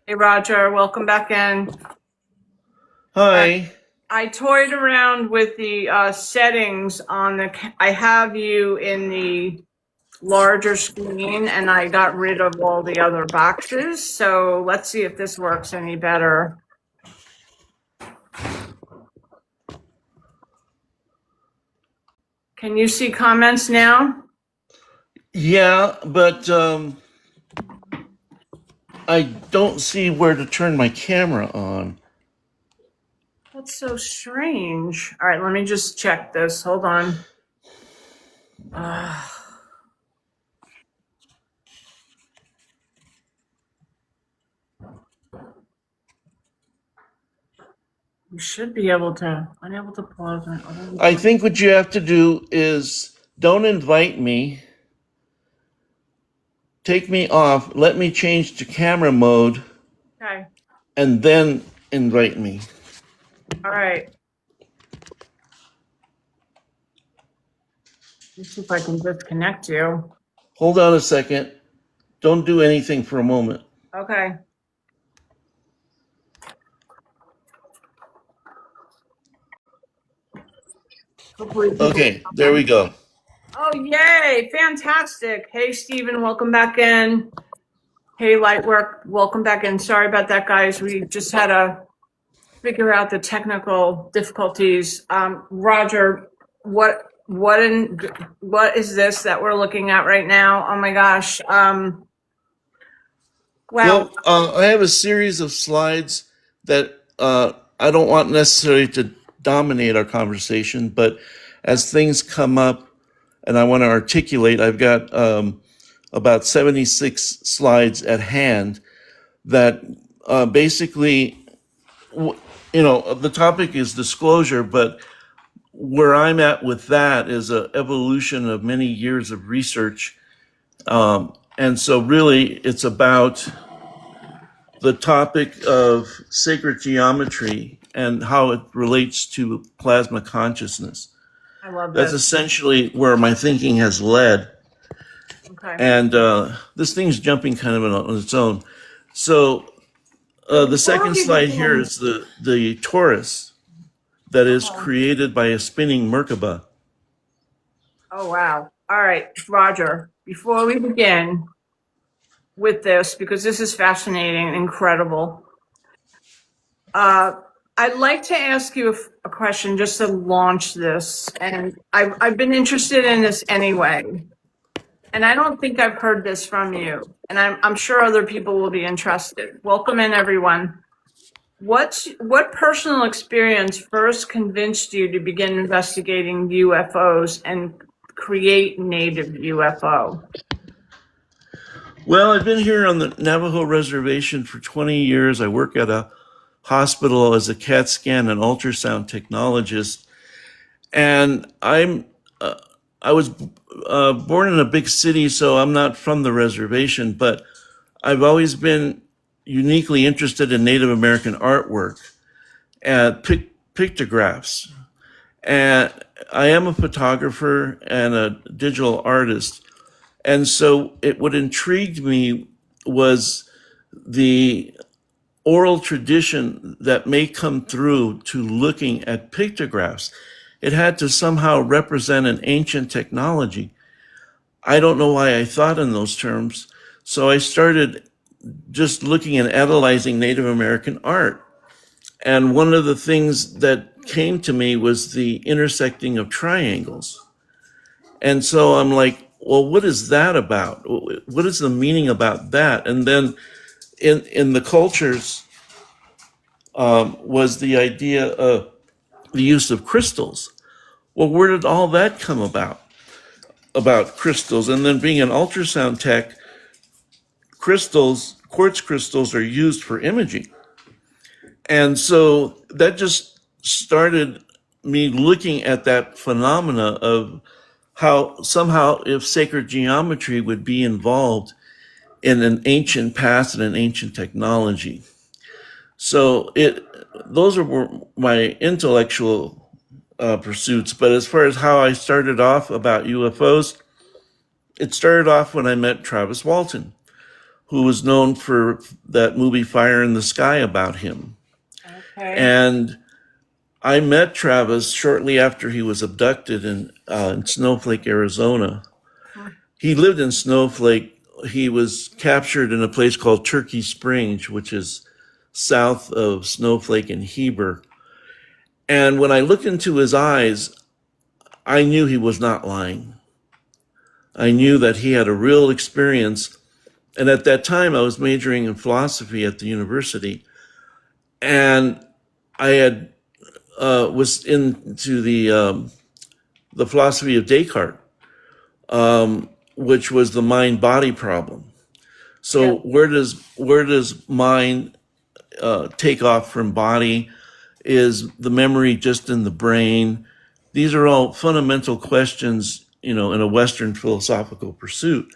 Hey Roger, welcome back in. Hi. I toyed around with the settings on I have you in the larger screen and I got rid of all the other boxes. So let's see if this works any better. Can you see comments now? Yeah, but I don't see where to turn my camera on. That's so strange. All right, let me just check this. Hold on. You should be able to, unable to pause. I think what you have to do is don't invite me. Take me off. Let me change to camera mode. Okay. And then invite me. All right. Let's see if I can disconnect you. Hold on a second. Don't do anything for a moment. Okay. Hopefully Okay, there we go. Oh, yay. Fantastic. Hey, Stephen, welcome back in. Hey, Lightwork, welcome back in. Sorry about that, guys. We just had to figure out the technical difficulties. Roger, what is this that we're looking at right now? Oh my gosh. Wow. Well, I have a series of slides that I don't want necessarily to dominate our conversation, but as things come up and I want to articulate, I've got about 76 slides at hand that basically, the topic is disclosure, but where I'm at with that is an evolution of many years of research. And so really it's about the topic of sacred geometry and how it relates to plasma consciousness. I love That's this. essentially where my thinking has led. Okay. And this thing's jumping kind of on its own. So the second slide here is the torus that is created by a spinning Merkaba. Oh, wow. All right, Roger, before we begin with this, because this is fascinating and incredible, I'd like to ask you a question just to launch this. And I've been interested in this anyway. And I don't think I've heard this from you. And I'm sure other people will be interested. Welcome in, everyone. What personal experience first convinced you to begin investigating UFOs and create Native UFO? Well, I've been here on the Navajo reservation for 20 years. I work at a hospital as a CAT scan and ultrasound technologist. And I was born in a big city, so I'm not from the reservation, but I've always been uniquely interested in Native American artwork and pictographs. And I am a photographer and a digital artist. And so what intrigued me was the oral tradition that may come through to looking at pictographs. It had to somehow represent an ancient technology. I don't know why I thought in those terms. So I started just looking and analyzing Native American art. And one of the things that came to me was the intersecting of triangles. And so I'm like, well, what is that about? What is the meaning about that? And then in the cultures was the idea of the use of crystals. Well, where did all that come about crystals? And then being an ultrasound tech, quartz crystals are used for imaging. And so that just started me looking at that phenomena of how somehow if sacred geometry would be involved in an ancient past and an ancient technology. So those are my intellectual pursuits. But as far as how I started off about UFOs, it started off when I met Travis Walton. who was known for that movie Fire in the Sky about him. Okay. And I met Travis shortly after he was abducted in Snowflake, Arizona. He lived in Snowflake. He was captured in a place called Turkey Springs, which is south of Snowflake and Heber. And when I looked into his eyes, I knew he was not lying. I knew that he had a real experience. And at that time, I was majoring in philosophy at the university. And I had was into the philosophy of Descartes, which was the mind-body problem. So where does mind take off from body? Is the memory just in the brain? These are all fundamental questions, in a Western philosophical pursuit.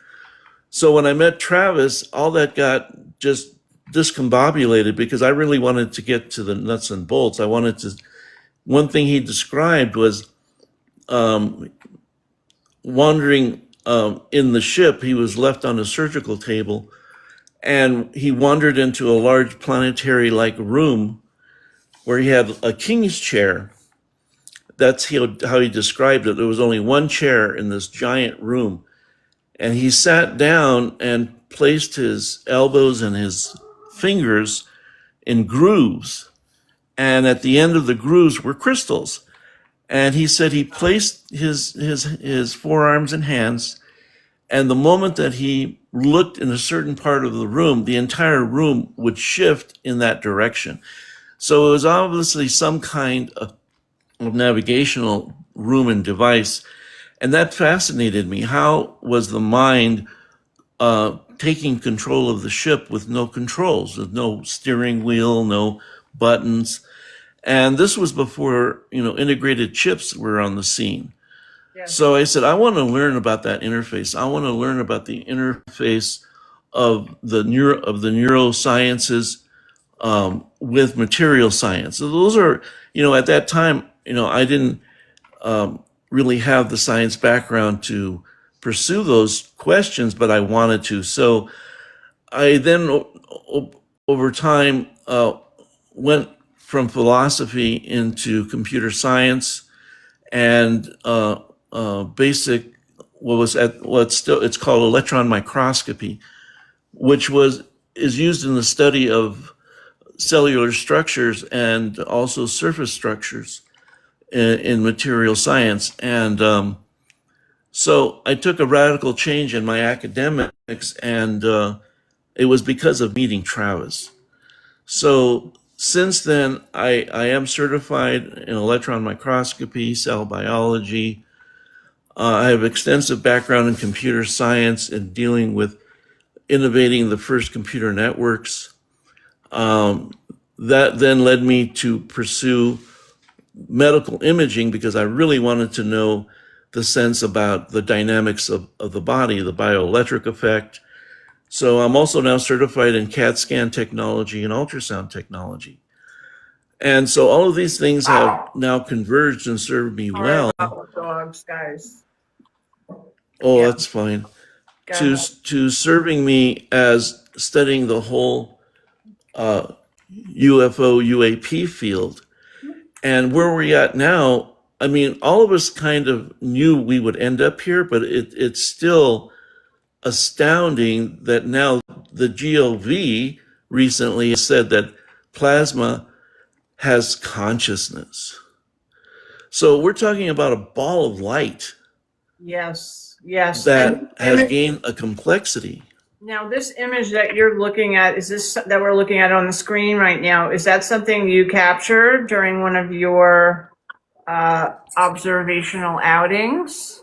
So when I met Travis, all that got just discombobulated because I really wanted to get to the nuts and bolts. One thing he described was wandering in the ship. He was left on a surgical table and he wandered into a large planetary-like room where he had a king's chair. That's how he described it. There was only one chair in this giant room. And he sat down and placed his elbows and his fingers in grooves. And at the end of the grooves were crystals. And he said he placed his forearms and hands. And the moment that he looked in a certain part of the room, the entire room would shift in that direction. So it was obviously some kind of navigational room and device. And that fascinated me. How was the mind taking control of the ship with no controls, with no steering wheel, no buttons? And this was before, integrated chips were on the scene. Yes. So I said, I want to learn about that interface. I want to learn about the interface of the neurosciences with material science. So those are, at that time, I didn't really have the science background to pursue those questions, but I wanted to. So I then, over time, went from philosophy into computer science and basic, it's called electron microscopy, which is used in the study of cellular structures and also surface structures in material science. And so I took a radical change in my academics, and it was because of meeting Travis. So since then, I am certified in electron microscopy, cell biology. I have extensive background in computer science and dealing with innovating the first computer networks. That then led me to pursue medical imaging because I really wanted to know the sense about the dynamics of the body, the bioelectric effect. So I'm also now certified in CAT scan technology and ultrasound technology. And so all of these things have now converged and served me well. Dogs, guys. Oh, Yeah. that's fine. Go To ahead. to serving me as studying the whole UFO UAP field. And where we're at now, I mean, all of us kind of knew we would end up here, but it's still astounding that now the GOV recently has said that plasma has consciousness. So we're talking about a ball of light Yes, yes. that And has gained a complexity. now this image that you're looking at, is this that we're looking at on the screen right now, is that something you captured during one of your observational outings?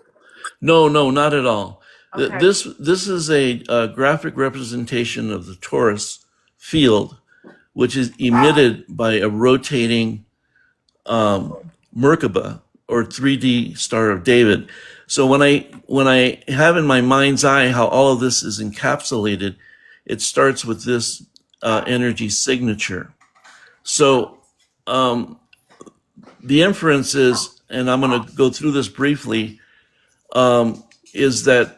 No, not at all. Okay. This is a graphic representation of the torus field, which is emitted by a rotating Merkaba or 3D Star of David. So when I have in my mind's eye how all of this is encapsulated, it starts with this energy signature. So the inference is, and I'm going to go through this briefly, is that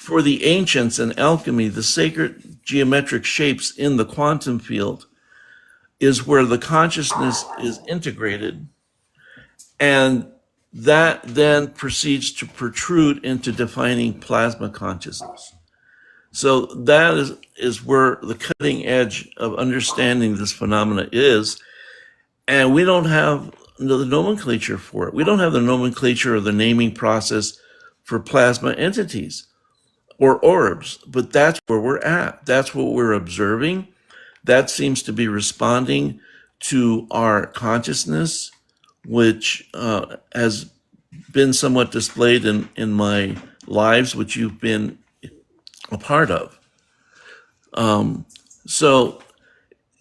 for the ancients in alchemy, the sacred geometric shapes in the quantum field is where the consciousness is integrated, and that then proceeds to protrude into defining plasma consciousness. So that is where the cutting edge of understanding this phenomena is, and we don't have the nomenclature for it. We don't have the nomenclature or the naming process for plasma entities or orbs, but that's where we're at. That's what we're observing. That seems to be responding to our consciousness, which has been somewhat displayed in my lives, which you've been a part of. So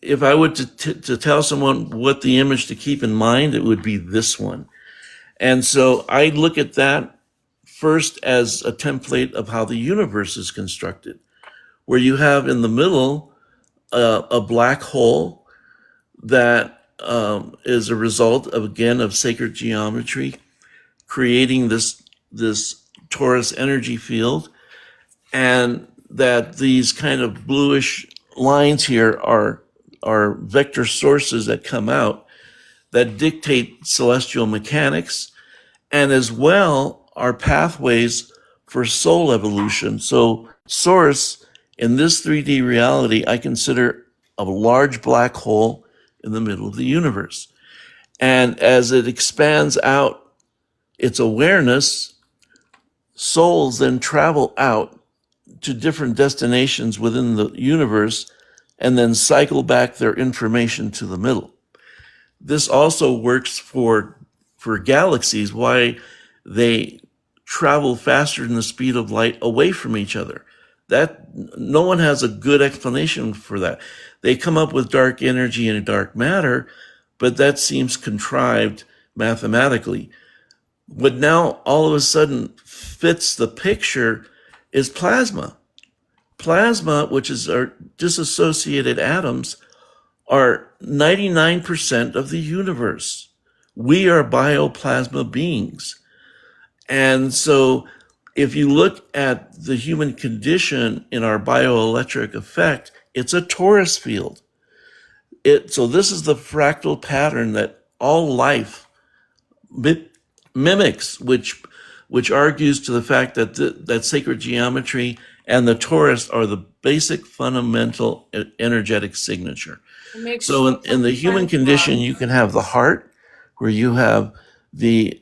if I were to tell someone what the image to keep in mind, it would be this one. And so I look at that first as a template of how the universe is constructed, where you have in the middle a black hole that is a result of, again, of sacred geometry, creating this torus energy field, and that these kind of bluish lines here are vector sources that come out that dictate celestial mechanics, and as well are pathways for soul evolution. So source in this 3D reality, I consider a large black hole in the middle of the universe. And as it expands out its awareness, souls then travel out to different destinations within the universe and then cycle back their information to the middle. This also works for galaxies, why they travel faster than the speed of light away from each other. That no one has a good explanation for that. They come up with dark energy and dark matter, but that seems contrived mathematically. What now all of a sudden fits the picture is plasma. Plasma, which is our dissociated atoms, are 99% of the universe. We are bioplasma beings. And so if you look at the human condition in our bioelectric effect, it's a torus field. So this is the fractal pattern that all life mimics, which argues to the fact that that sacred geometry and the torus are the basic fundamental energetic signature. So in the human condition, you can have the heart, where you have the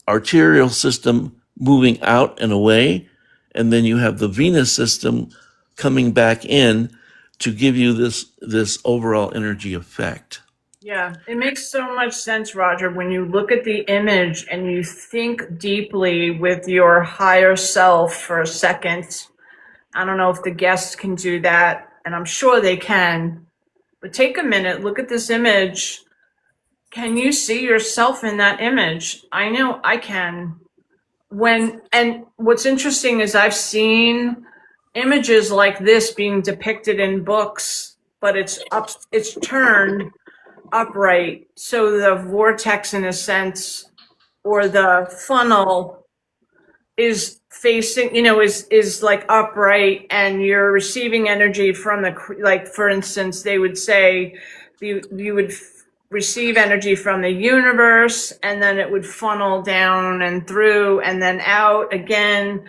arterial system moving out and away, and then you have the venous system coming back in to give you this overall energy effect. Yeah, it makes so much sense, Roger, when you look at the image and you think deeply with your higher self for a second. I don't know if the guests can do that, and I'm sure they can, but take a minute, look at this image. Can you see yourself in that image? I know I can. And what's interesting is I've seen images like this being depicted in books, but it's turned upright. So the vortex, in a sense, or the funnel is facing, is like upright, and you're receiving energy from like, for instance, they would say you would receive energy from the universe, and then it would funnel down and through and then out again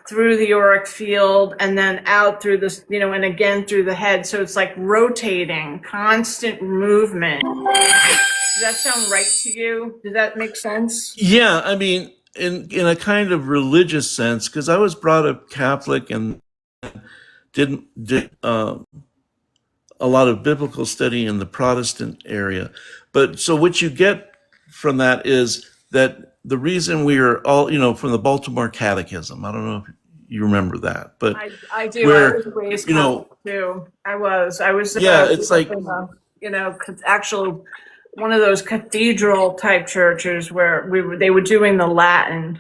through the auric field, and then out through this, and again through the head. So it's like rotating, constant movement. Does that sound right to you? Does that make sense? Yeah, I mean, in a kind of religious sense, because I was brought up Catholic and did a lot of biblical study in the Protestant area. But so what you get from that is that the reason we are all, from the Baltimore Catechism, I don't know if you remember that, but I do. where, I was raised Catholic too. I was. yeah, it's like, actual one of those cathedral type churches where they were doing the Latin.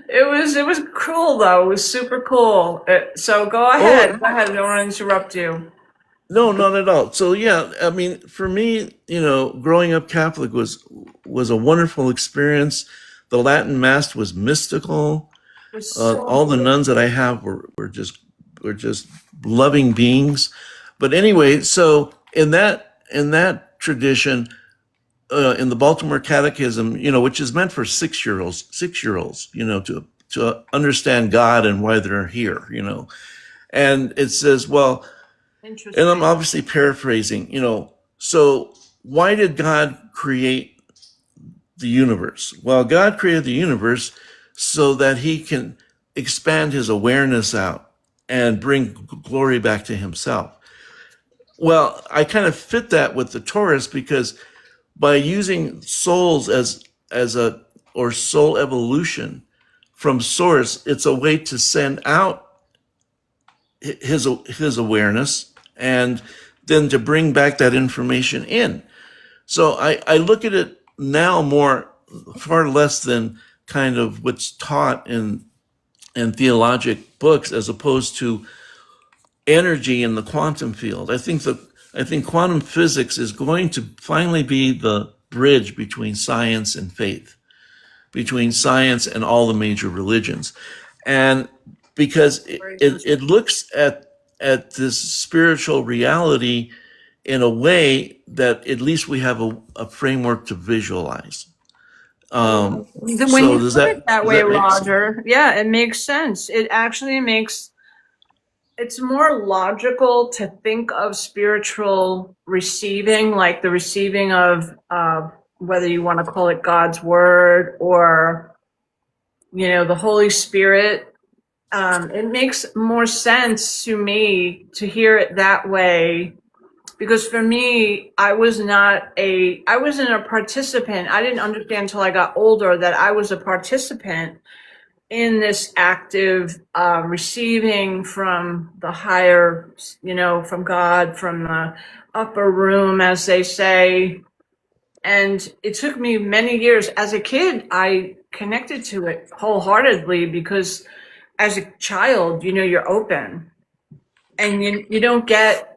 It was cool though. It was super cool. So go ahead. Go ahead. I don't want to interrupt you. No, not at all. So yeah, I mean, for me, growing up Catholic was a wonderful experience. The Latin Mass was mystical. was so All the nuns that I have were just loving beings. But anyway, so in that tradition, in the Baltimore Catechism, which is meant for 6-year olds, to understand God and why they're here, and it says, well, and I'm interesting. obviously paraphrasing, so why did God create the universe? Well, God created the universe so that he can expand his awareness out and bring glory back to himself. Well, I kind of fit that with the Taurus because by using souls as a or soul evolution from source, it's a way to send out his awareness and then to bring back that information in. So I look at it now far less than kind of what's taught in theologic books as opposed to energy in the quantum field. I think quantum physics is going to finally be the bridge between science and faith, between science and all the major religions. And because it looks at this spiritual reality in a way that at least we have a framework to visualize. When So you put it that does way, that make sense? Roger, yeah, it makes sense. It actually makes it's more logical to think of spiritual receiving, like the receiving of whether you want to call it God's word or the Holy Spirit. It makes more sense to me to hear it that way because for me, I wasn't a participant. I didn't understand until I got older that I was a participant in this active receiving from the higher, from God, from the upper room, as they say. And it took me many years. As a kid, I connected to it wholeheartedly because as a child, you're open and you don't get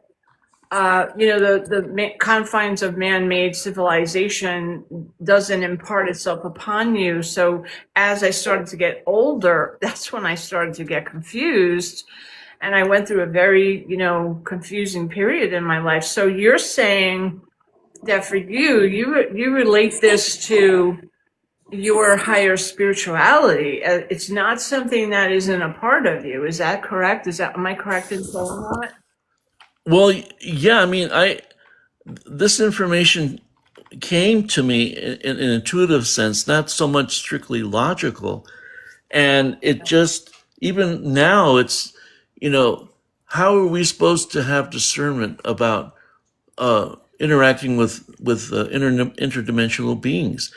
the confines of man-made civilization doesn't impart itself upon you. So as I started to get older, that's when I started to get confused. And I went through a very, confusing period in my life. So you're saying that for you relate this to your higher spirituality. It's not something that isn't a part of you. Is that correct? Am I correct in saying that? Well, yeah, I mean, this information came to me in an intuitive sense, not so much strictly logical. And it just, even now, it's, how are we supposed to have discernment about interacting with interdimensional beings?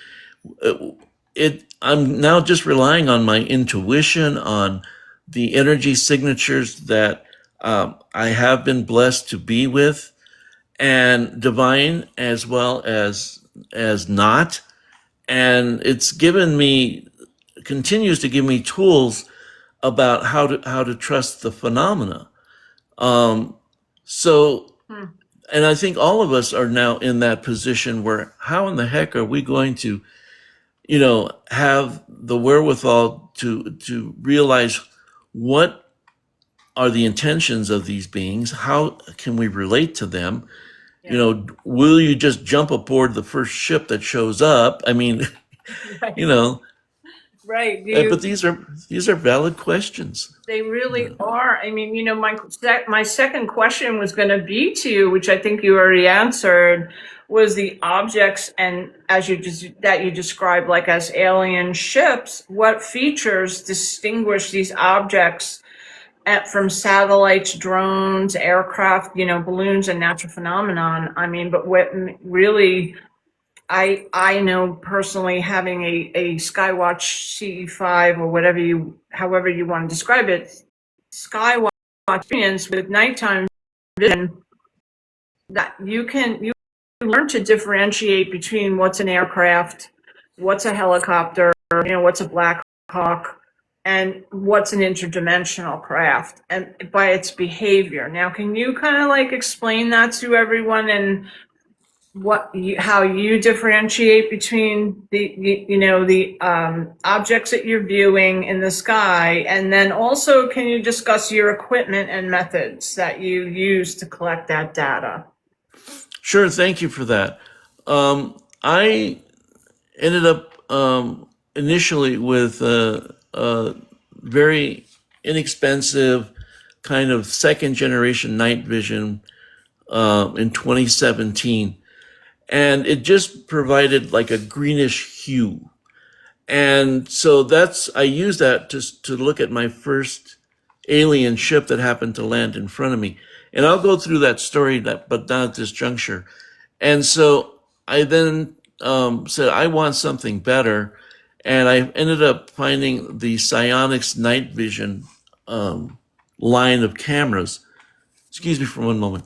I'm now just relying on my intuition, on the energy signatures that I have been blessed to be with, and divine as well as not. And it's continues to give me tools about how to trust the phenomena. So, and I think all of us are now in that position where how in the heck are we going to, have the wherewithal to realize what are the intentions of these beings? How can we relate to them? Will you just jump aboard the first ship that shows up? I mean, Right. you know, Right. but these are valid questions. They really are. I mean, my second question was going to be to you, which I think you already answered, was the objects and that you described like as alien ships. What features distinguish these objects from satellites, drones, aircraft, balloons, and natural phenomenon? I mean, but what really I know personally having a Skywatch CE5 or however you want to describe it, Skywatch experience with nighttime vision, that you learn to differentiate between what's an aircraft, what's a helicopter, what's a Black Hawk, and what's an interdimensional craft, and by its behavior. Now, can you kind of like explain that to everyone and how you differentiate between the objects that you're viewing in the sky, and then also can you discuss your equipment and methods that you use to collect that data? Sure, thank you for that. I ended up initially with a very inexpensive kind of second generation night vision in 2017. And it just provided like a greenish hue. And so I used that to look at my first alien ship that happened to land in front of me. And I'll go through that story, but not at this juncture. And so I then said, I want something better. And I ended up finding the Psionics night vision line of cameras. Excuse me for one moment.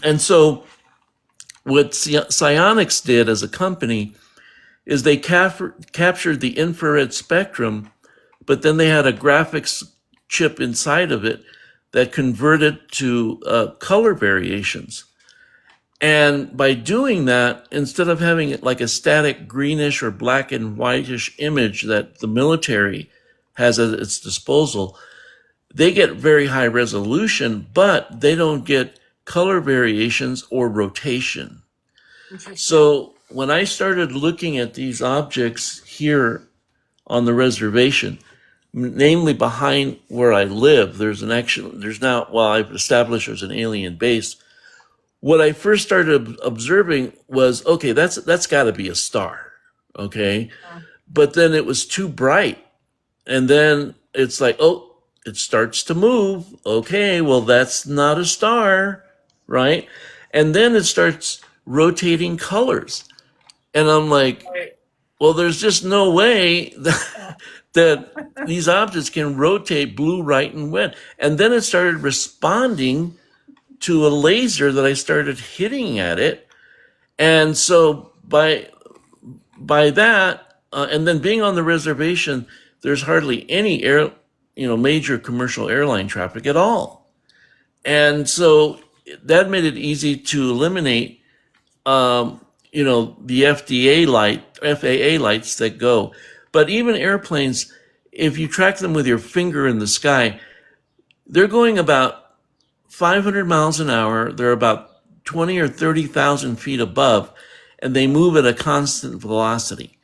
And so what Psionics did as a company is they captured the infrared spectrum, but then they had a graphics chip inside of it that converted to color variations. And by doing that, instead of having it like a static greenish or black and whitish image that the military has at its disposal, they get very high resolution, but they don't get color variations or rotation. So when I started looking at these objects here on the reservation, namely behind where I live, I've established there's an alien base. What I first started observing was, okay, that's got to be a star, okay? Yeah. But then it was too bright. And then it's like, oh, it starts to move. Okay, well, that's not a star, right? And then it starts rotating colors. And I'm like, well, there's just no way that these objects can rotate blue, right, and red. And then it started responding to a laser that I started hitting at it. And so by that, and then being on the reservation, there's hardly any major commercial airline traffic at all. And so that made it easy to eliminate, the FAA lights that go. But even airplanes, if you track them with your finger in the sky, they're going about 500 miles an hour. They're about 20 or 30,000 feet above, and they move at a constant velocity.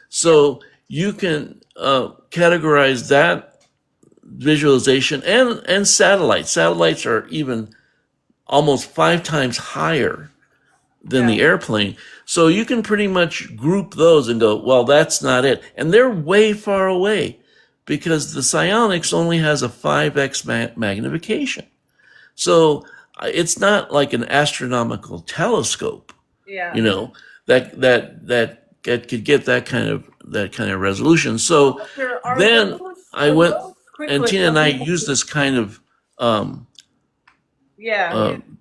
So you can categorize that visualization and satellites. Satellites are even almost 5 times higher than the airplane. So you can pretty much group those and go, well, that's not it. And they're way far away because the Psionics only has a 5x magnification. So it's not like an astronomical telescope, that could get that kind of resolution. So then I went, and Tina and I used this kind of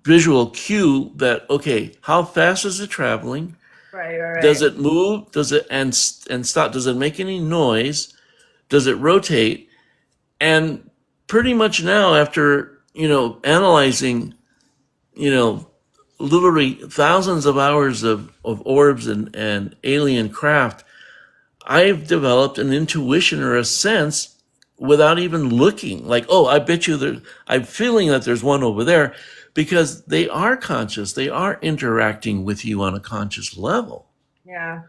visual cue that, okay, how fast is it traveling? Right. Does it move? Does it and stop? Does it make any noise? Does it rotate? And pretty much now, after analyzing, literally thousands of hours of orbs and alien craft, I've developed an intuition or a sense without even looking. Like, oh, I bet you I'm feeling that there's one over there, because they are conscious. They are interacting with you on a conscious level. Yeah.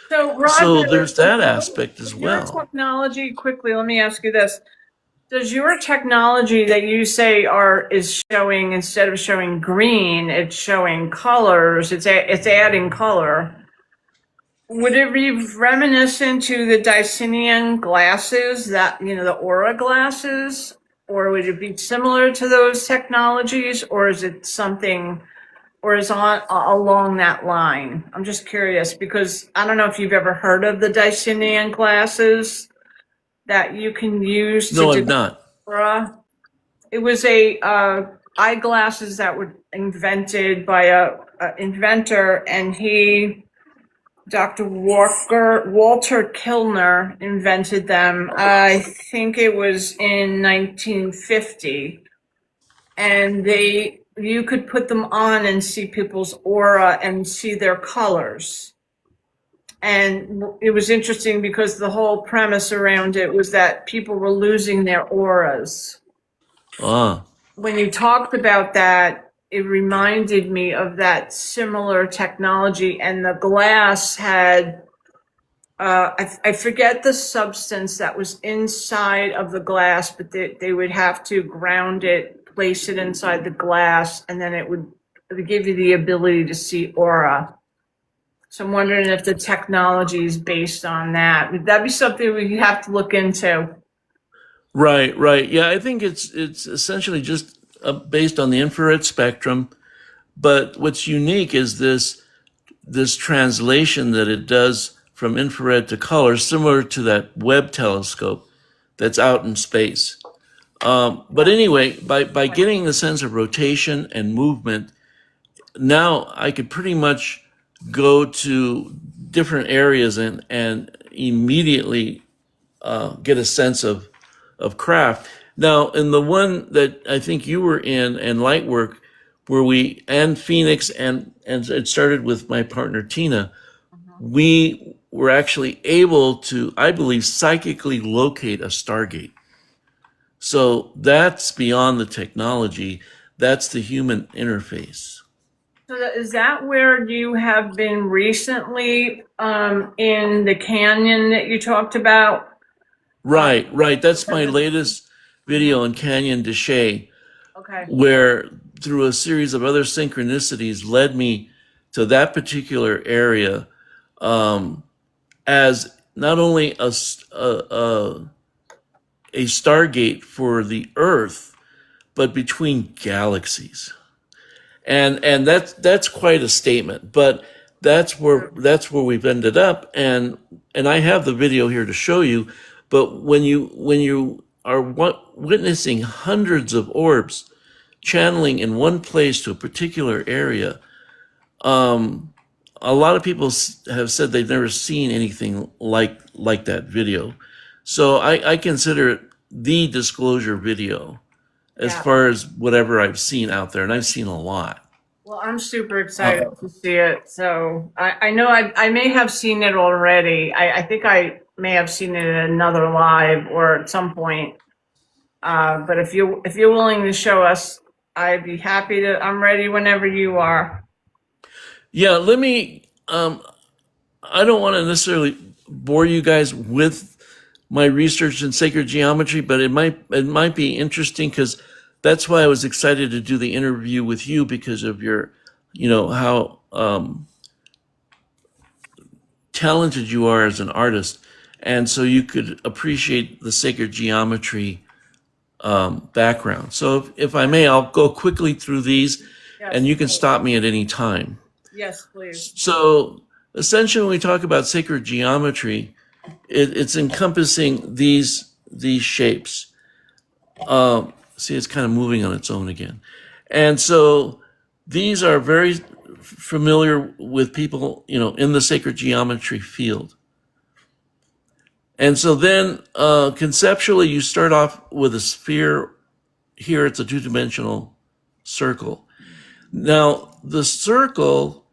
So, Roger, so there's that aspect as well. Your technology, quickly, let me ask you this. Does your technology that you say is showing, instead of showing green, it's showing colors, it's adding color, would it be reminiscent to the Dicinian glasses, that, the aura glasses? Or would it be similar to those technologies, or is it something, or is along that line? I'm just curious, because I don't know if you've ever heard of the Dicinian glasses that you can use to I've not. Aura. It was eyeglasses that were invented by a inventor, and Dr. Walter Kilner invented them. I think it was in 1950. And they you could put them on and see people's aura and see their colors. And it was interesting because the whole premise around it was that people were losing their auras. Ah, When you talked about that, it reminded me of that similar technology. And the glass had, I forget the substance that was inside of the glass, but they would have to ground it, place it inside the glass, and then it would give you the ability to see aura. So I'm wondering if the technology is based on that. Would that be something we have to look into? right, right. Yeah, I think it's essentially just based on the infrared spectrum. But what's unique is this translation that it does from infrared to color, similar to that Webb telescope that's out in space. But anyway, by getting the sense of rotation and movement, now I could pretty much go to different areas and immediately get a sense of craft. Now, in the one that I think you were in and Lightwork, where we and Phoenix and it started with my partner Tina, we were actually able to, I believe, psychically locate a Stargate. So that's beyond the technology. That's the human interface. So is that where you have been recently in the canyon that you talked about? Right, right. That's my latest video in Canyon de Chelly, Okay. where through a series of other synchronicities led me to that particular area as not only a Stargate for the Earth, but between galaxies. And that's quite a statement, but that's where we've ended up, and I have the video here to show you. But when you are witnessing hundreds of orbs channeling in one place to a particular area, a lot of people have said they've never seen anything like that video. So I consider it the disclosure video as Yeah. far as whatever I've seen out there, and I've seen a lot. Well, I'm super excited to see it. So I know I may have seen it already. I think I may have seen it in another live or at some point. But if you're willing to show us, I'd be happy to. I'm ready whenever you are. Yeah, let me. I don't want to necessarily bore you guys with my research in sacred geometry, but it might be interesting because that's why I was excited to do the interview with you, because of your, how talented you are as an artist, and so you could appreciate the sacred geometry background. So if I may, I'll go quickly through these, Yes, and you can stop me at any time. yes, please. So essentially, when we talk about sacred geometry, it's encompassing these shapes. See, it's kind of moving on its own again. And so these are very familiar with people, in the sacred geometry field. And so then conceptually, you start off with a sphere. Here, it's a two-dimensional circle. Now, the circle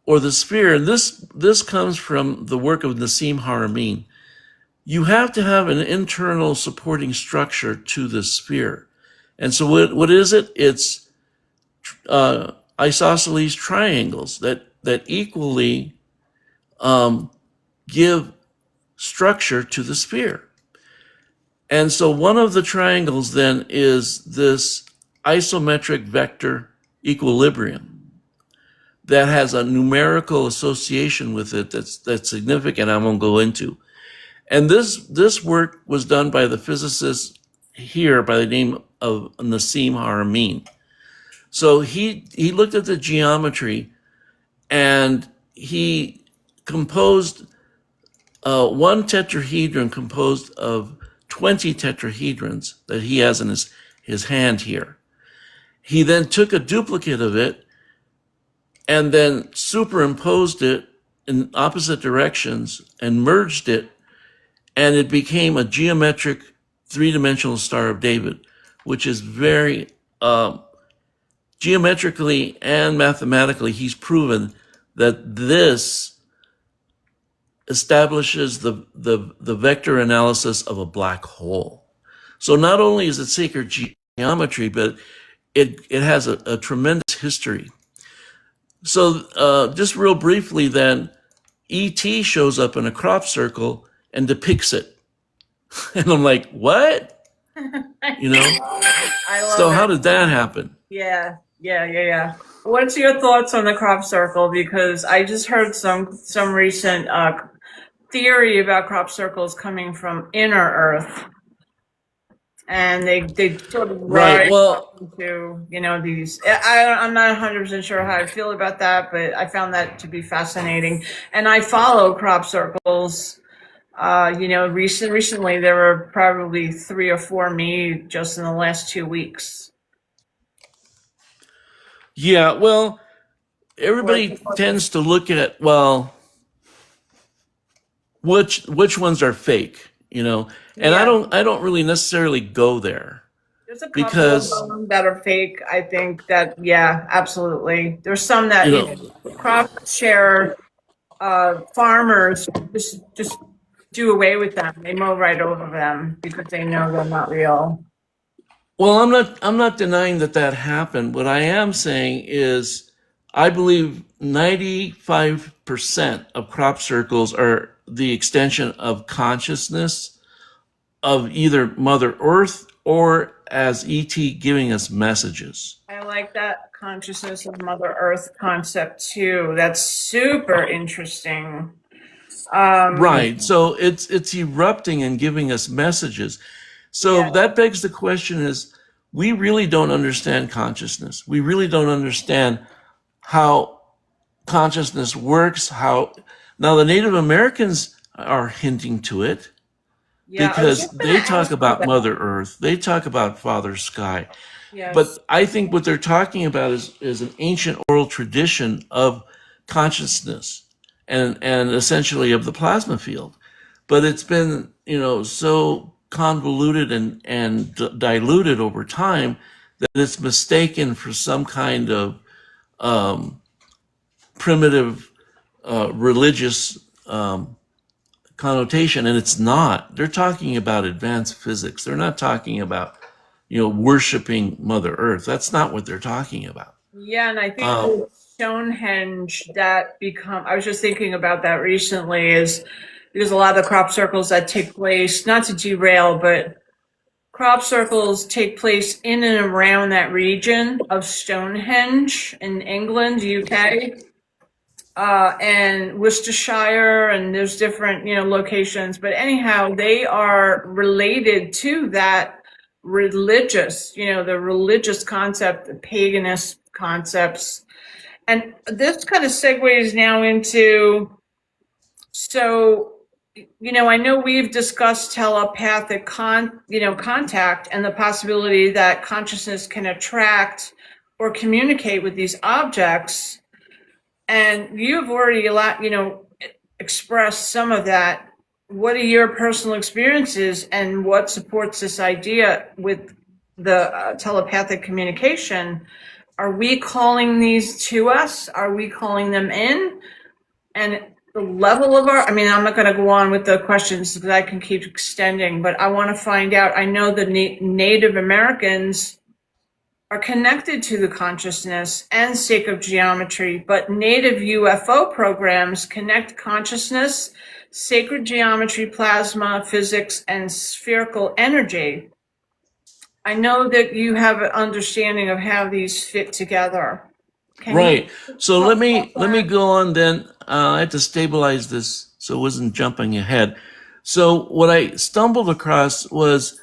or the sphere, and this comes from the work of Nassim Haramein. You have to have an internal supporting structure to the sphere. And so what is it? It's isosceles triangles that equally give structure to the sphere. And so one of the triangles then is this isometric vector equilibrium that has a numerical association with it that's significant. I won't go into. And this work was done by the physicist here by the name of Nassim Haramein. So he looked at the geometry and he composed one tetrahedron composed of 20 tetrahedrons that he has in his hand here. He then took a duplicate of it and then superimposed it in opposite directions and merged it, and it became a geometric three-dimensional Star of David, which is very geometrically and mathematically, he's proven that this establishes the vector analysis of a black hole. So not only is it sacred geometry, but it has a tremendous history. So just real briefly then, E.T. shows up in a crop circle and depicts it. And I'm like, what? You know? I love So it. how did that happen? Yeah. What's your thoughts on the crop circle? Because I just heard some recent theory about crop circles coming from inner Earth, and they sort of Right. rise Well, up into these. I'm not 100% sure how I feel about that, but I found that to be fascinating, and I follow crop circles. Recently there were probably 3 or 4 me just in the last 2 weeks. yeah, well, everybody tends to look at, well, which ones are fake, you know? And Yeah. I don't really necessarily go there There's a couple because, of them that are fake. I think that, yeah, absolutely. There's some that, you know, crop share farmers just do away with them. They mow right over them because they know they're not real. well, I'm not denying that that happened. What I am saying is I believe 95% of crop circles are the extension of consciousness of either Mother Earth or as ET giving us messages. I like that consciousness of Mother Earth concept too. That's super interesting. Right. So it's erupting and giving us messages. So Yeah. that begs the question is we really don't understand consciousness. We really don't understand how consciousness works, how now the Native Americans are hinting to it Yeah, I was because just gonna they talk ask you about that. Mother Earth, they talk about Father Sky. Yes. But I think what they're talking about is an ancient oral tradition of consciousness and essentially of the plasma field. But it's been, so convoluted and diluted over time that it's mistaken for some kind of primitive religious connotation, and it's not. They're talking about advanced physics. They're not talking about worshiping Mother Earth. That's not what they're talking about. Yeah, and I think with Stonehenge I was just thinking about that recently, is because a lot of the crop circles that take place, not to derail, but crop circles take place in and around that region of Stonehenge in England, UK, and Worcestershire, and there's different, locations. But anyhow, they are related to that religious, the religious concept, the paganist concepts. And this kind of segues now into, so, I know we've discussed telepathic contact and the possibility that consciousness can attract or communicate with these objects. And you've already expressed some of that. What are your personal experiences and what supports this idea with the telepathic communication? Are we calling these to us? Are we calling them in? And the level of I'm not going to go on with the questions because I can keep extending, but I want to find out. I know the Native Americans are connected to the consciousness and sacred geometry, but Native UFO programs connect consciousness, sacred geometry, plasma, physics, and spherical energy. I know that you have an understanding of how these fit together. Right. So let me go on then. I had to stabilize this so it wasn't jumping ahead. So what I stumbled across was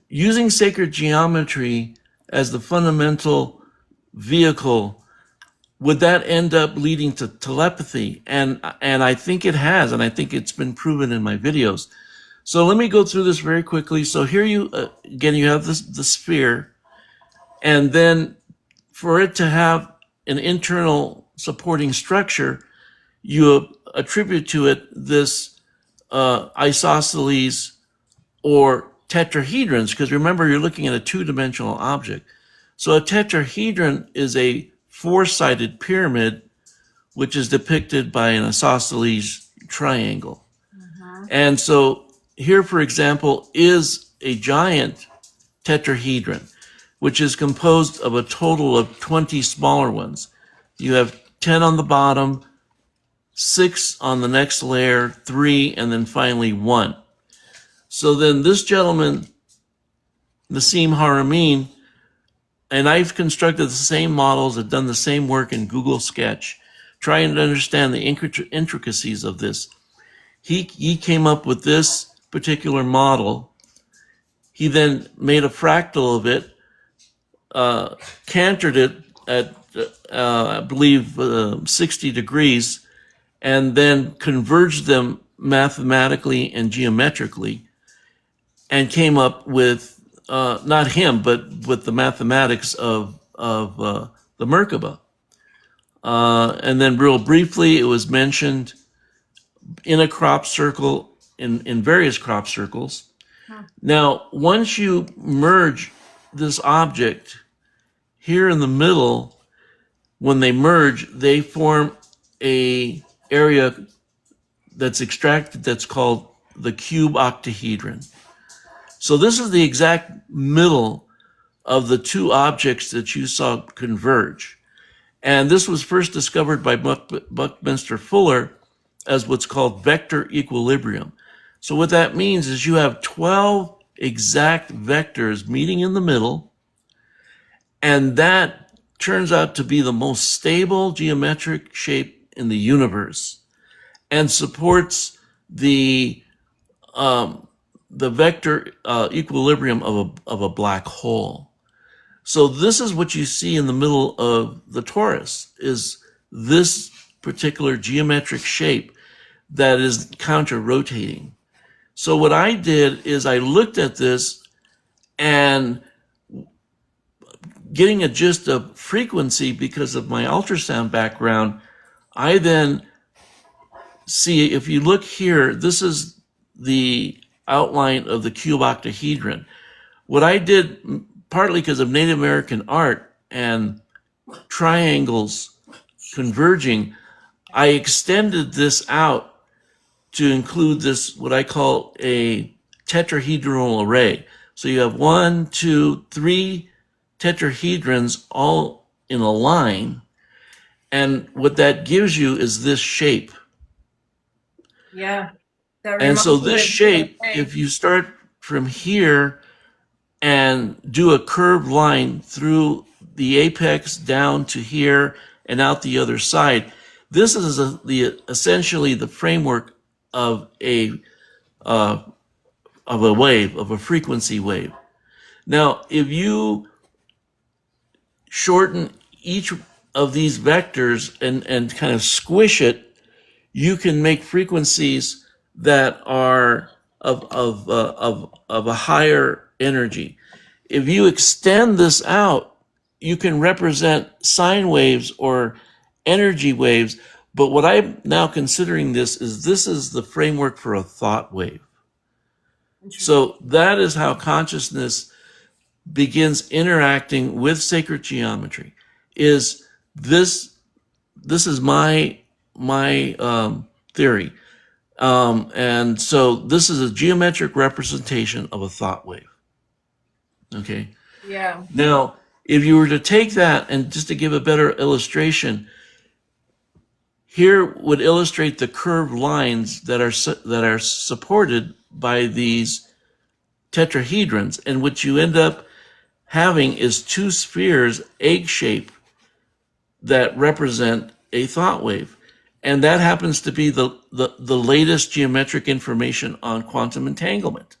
using sacred geometry as the fundamental vehicle. Would that end up leading to telepathy? And I think it has, and I think it's been proven in my videos. So let me go through this very quickly. So here you again, you have the sphere, and then for it to have an internal supporting structure, you attribute to it this isosceles or tetrahedrons, because remember, you're looking at a two-dimensional object. So a tetrahedron is a four-sided pyramid, which is depicted by an isosceles triangle. And so here, for example, is a giant tetrahedron, which is composed of a total of 20 smaller ones. You have 10 on the bottom, 6 on the next layer, 3, and then finally 1. So then this gentleman, Nassim Haramein, and I've constructed the same models, I've done the same work in Google Sketch, trying to understand the intricacies of this. He came up with this particular model. He then made a fractal of it, cantered it at, I believe, 60 degrees, and then converged them mathematically and geometrically, and came up with, not him, but with the mathematics of the Merkaba. And then real briefly, it was mentioned in a crop circle, in various crop circles. Now, once you merge this object here in the middle, when they merge, they form a area that's extracted that's called the cube octahedron. So this is the exact middle of the two objects that you saw converge. And this was first discovered by Buckminster Fuller as what's called vector equilibrium. So what that means is you have 12 exact vectors meeting in the middle, and that turns out to be the most stable geometric shape in the universe and supports the vector equilibrium of a black hole. So this is what you see in the middle of the torus, is this particular geometric shape that is counter-rotating. So what I did is I looked at this, and getting a gist of frequency because of my ultrasound background, I then see, if you look here, this is the outline of the cube octahedron. What I did, partly because of Native American art and triangles converging, I extended this out to include this, what I call a tetrahedral array. So you have 1, 2, 3 tetrahedrons all in a line. And what that gives you is this shape. Yeah. And so this shape, if you start from here and do a curved line through the apex down to here and out the other side, this is essentially the framework of a wave, of a frequency wave. Now, if you shorten each of these vectors and kind of squish it, you can make frequencies that are of a higher energy. If you extend this out, you can represent sine waves or energy waves. But what I'm now considering this is the framework for a thought wave. So that is how consciousness begins interacting with sacred geometry. This is my theory. And so this is a geometric representation of a thought wave. Okay. Yeah. Now, if you were to take that, and just to give a better illustration, here would illustrate the curved lines that are supported by these tetrahedrons, and what you end up having is two spheres, egg-shaped, that represent a thought wave. And that happens to be the latest geometric information on quantum entanglement.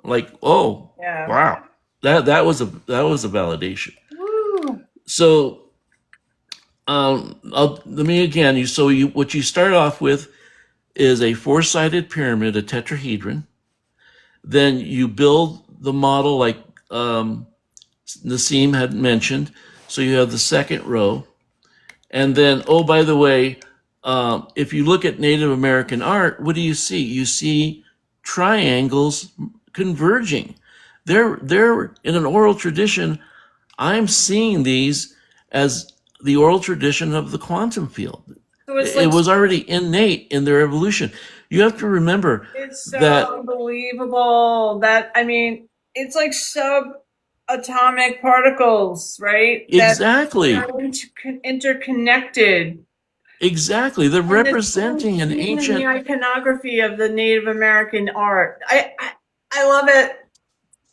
Like, oh, yeah. Wow, that was a validation. Woo. So let me again. What you start off with is a four-sided pyramid, a tetrahedron. Then you build the model like Nassim had mentioned. So you have the second row, and then, oh, by the way, if you look at Native American art, what do you see? You see triangles converging. They're in an oral tradition. I'm seeing these as the oral tradition of the quantum field. So it's It like, was already innate in their evolution. You have to remember it's so that unbelievable that, I mean, it's like subatomic particles, right? That exactly, are interconnected. exactly, they're And it's so representing an seen in the ancient, iconography of the Native American art. I love it.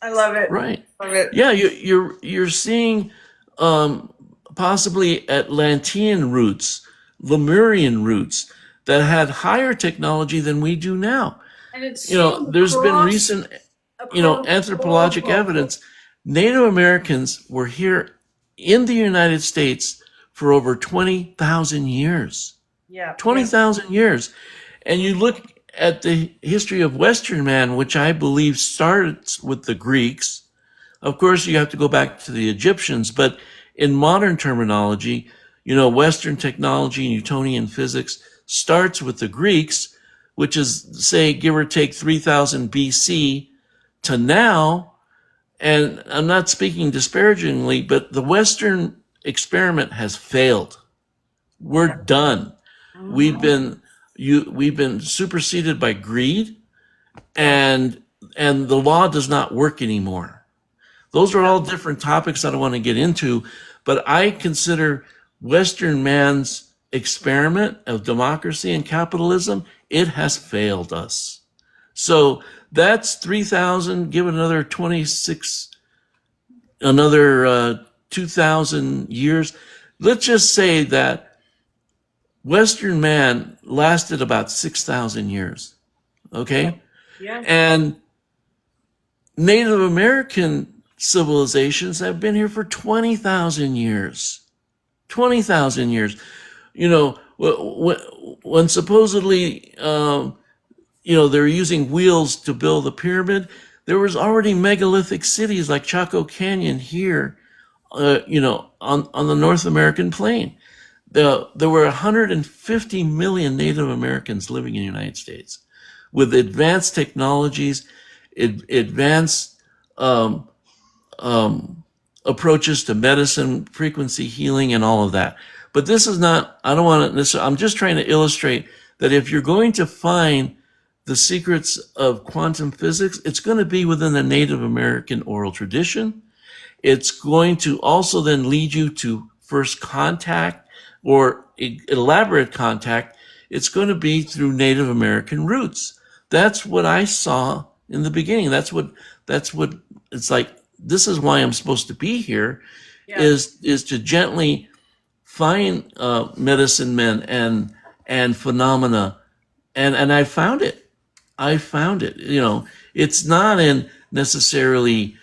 I love it. right? Love it. Yeah, you're seeing um, possibly Atlantean roots, Lemurian roots that had higher technology than we do now. And it's You know, seen there's been across recent, across all anthropologic cultures. evidence. Native Americans were here in the United States for over 20,000 years. Yeah, yeah. 20,000 years. And you look at the history of Western man, which I believe starts with the Greeks. Of course, you have to go back to the Egyptians, but in modern terminology, you know, Western technology and Newtonian physics starts with the Greeks, which is, say, give or take 3000 BC to now. And I'm not speaking disparagingly, but the Western experiment has failed. We're done. We've Mhm. been we've been superseded by greed, and the law does not work anymore. Those are all different topics I don't want to get into, but I consider Western man's experiment of democracy and capitalism, it has failed us. So that's 3,000, give it another 26, another 2,000 years. Let's just say that Western man lasted about 6,000 years. Okay? Yeah. And Native American civilizations have been here for 20,000 years. 20,000 years. You know, when supposedly, you know, they're using wheels to build the pyramid, there was already megalithic cities like Chaco Canyon here, you know, on the North American plain. There were 150 million Native Americans living in the United States with advanced technologies, advanced um, approaches to medicine, frequency healing, and all of that. But this is not, I don't want to necessarily, I'm just trying to illustrate that if you're going to find the secrets of quantum physics, it's going to be within the Native American oral tradition. It's going to also then lead you to first contact or elaborate contact. It's going to be through Native American roots. That's what I saw in the beginning. That's what it's like. This is why I'm supposed to be here, Yeah. is to gently find medicine men and phenomena, and I found it. I found it. You know, it's not in necessarily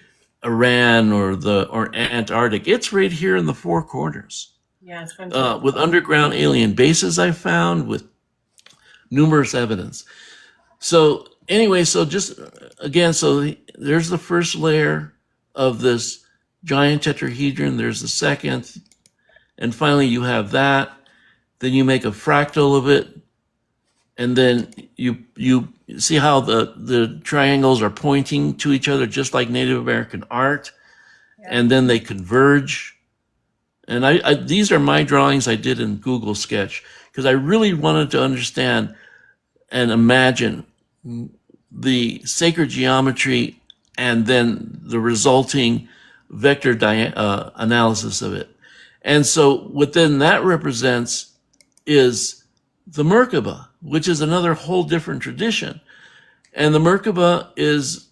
Iran or Antarctic. It's right here in the four corners. Yeah, it's fantastic. With underground alien bases I found with numerous evidence. So anyway, so just again, so there's the first layer of this giant tetrahedron. There's the second, and finally you have that. Then you make a fractal of it, and then you see how the triangles are pointing to each other, just like Native American art, and then they converge. And these are my drawings I did in Google Sketch because I really wanted to understand and imagine the sacred geometry and then the resulting vector analysis of it. And so what then that represents is the Merkaba, which is another whole different tradition. And the Merkaba is,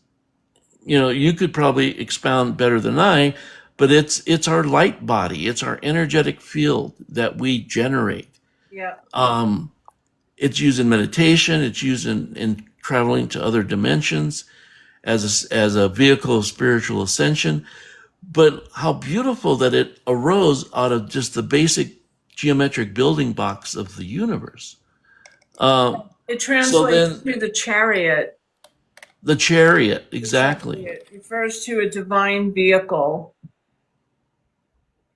you know, you could probably expound better than I, but it's our light body. It's our energetic field that we generate. Yeah. It's used in meditation. It's used in traveling to other dimensions as a vehicle of spiritual ascension. But how beautiful that it arose out of just the basic geometric building blocks of the universe. It So translates then to the chariot. the chariot, exactly, It refers to a divine vehicle.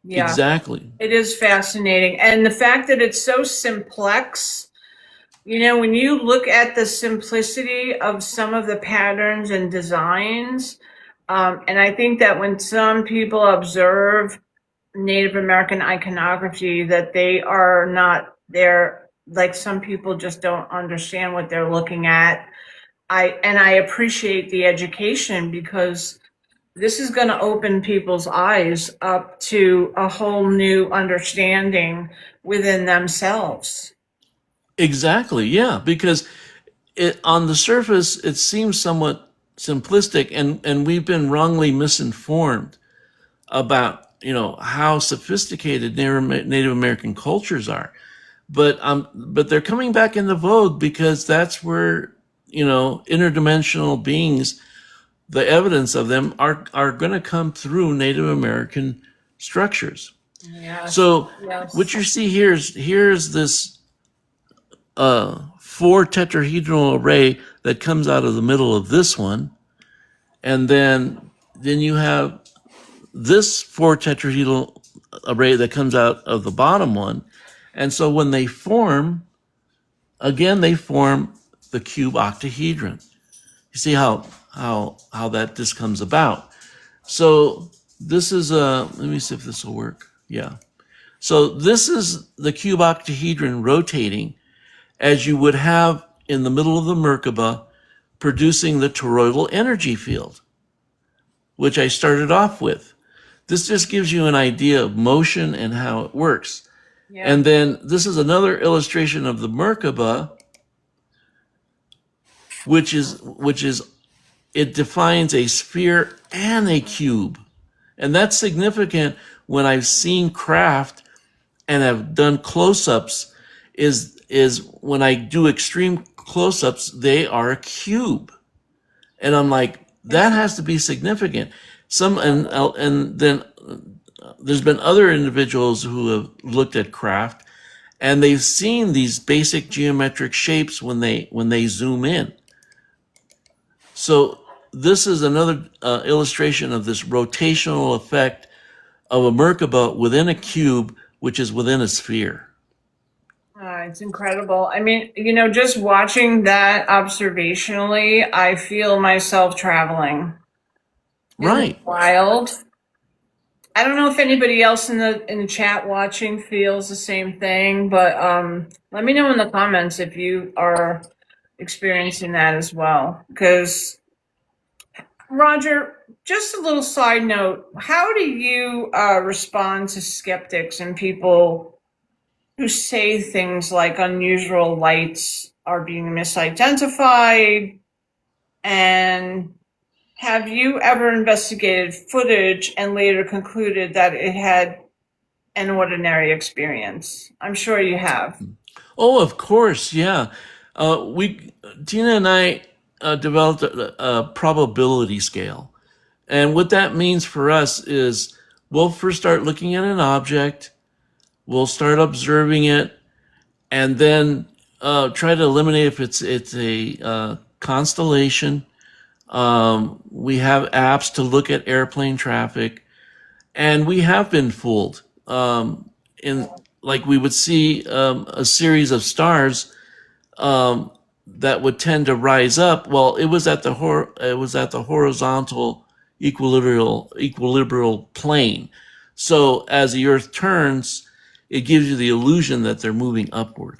Yeah, exactly. it is fascinating. And the fact that it's so simplex, you know, when you look at the simplicity of some of the patterns and designs, And I think that when some people observe Native American iconography, that they are not there, like some people just don't understand what they're looking at. I appreciate the education, because this is going to open people's eyes up to a whole new understanding within themselves. Exactly, yeah, because on the surface it seems somewhat simplistic, and we've been wrongly misinformed about how sophisticated Native American cultures are. But they're coming back into vogue because that's where interdimensional beings, the evidence of them are going to come through Native American structures. Yes, So what yes. you see here's this four tetrahedral array that comes out of the middle of this one, and then you have this four tetrahedral array that comes out of the bottom one. And so when they form, again, they form the cube octahedron. You see how that this comes about. So this is let me see if this will work. Yeah. So this is the cube octahedron rotating as you would have in the middle of the Merkaba, producing the toroidal energy field, which I started off with. This just gives you an idea of motion and how it works. Yeah. And then this is another illustration of the Merkaba, which is it defines a sphere and a cube. And that's significant when I've seen craft and have done close-ups, is when I do extreme close-ups, they are a cube. And I'm like, that has to be significant. And then there's been other individuals who have looked at craft, and they've seen these basic geometric shapes when they zoom in. So this is another illustration of this rotational effect of a Merkaba within a cube, which is within a sphere. It's incredible. I mean, just watching that observationally, I feel myself traveling in the Right. wild. I don't know if anybody else in the chat watching feels the same thing, but let me know in the comments if you are experiencing that as well. Because Roger, just a little side note, how do you respond to skeptics and people who say things like unusual lights are being misidentified? And have you ever investigated footage and later concluded that it had an ordinary experience? I'm sure you have. Oh, of course, yeah. Tina and I developed a probability scale. And what that means for us is we'll first start looking at an object, we'll start observing it, and then try to eliminate if it's a constellation. We have apps to look at airplane traffic, and we have been fooled. Like we would see a series of stars that would tend to rise up. Well, it was at the horizontal equilibrial plane. So as the Earth turns, it gives you the illusion that they're moving upward.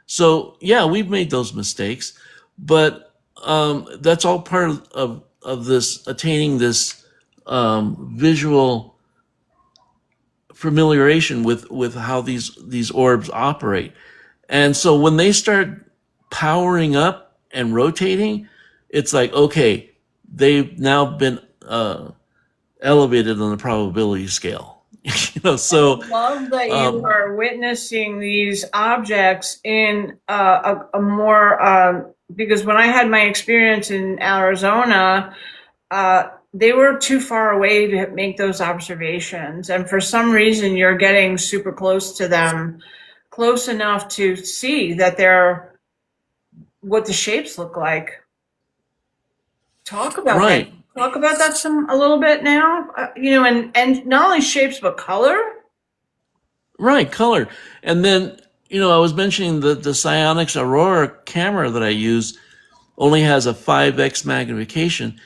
So yeah, we've made those mistakes, but that's all part of this attaining this visual familiarization with how these orbs operate. And so when they start powering up and rotating, it's like, okay, they've now been elevated on the probability scale. So I love that you are witnessing these objects in a more because when I had my experience in Arizona, they were too far away to make those observations, and for some reason you're getting super close to them, close enough to see that they're what the shapes look like. Talk about right. that. Talk about that a little bit now. And not only shapes but color. Right, color. And then, I was mentioning that the Psionics Aurora camera that I use only has a 5x magnification.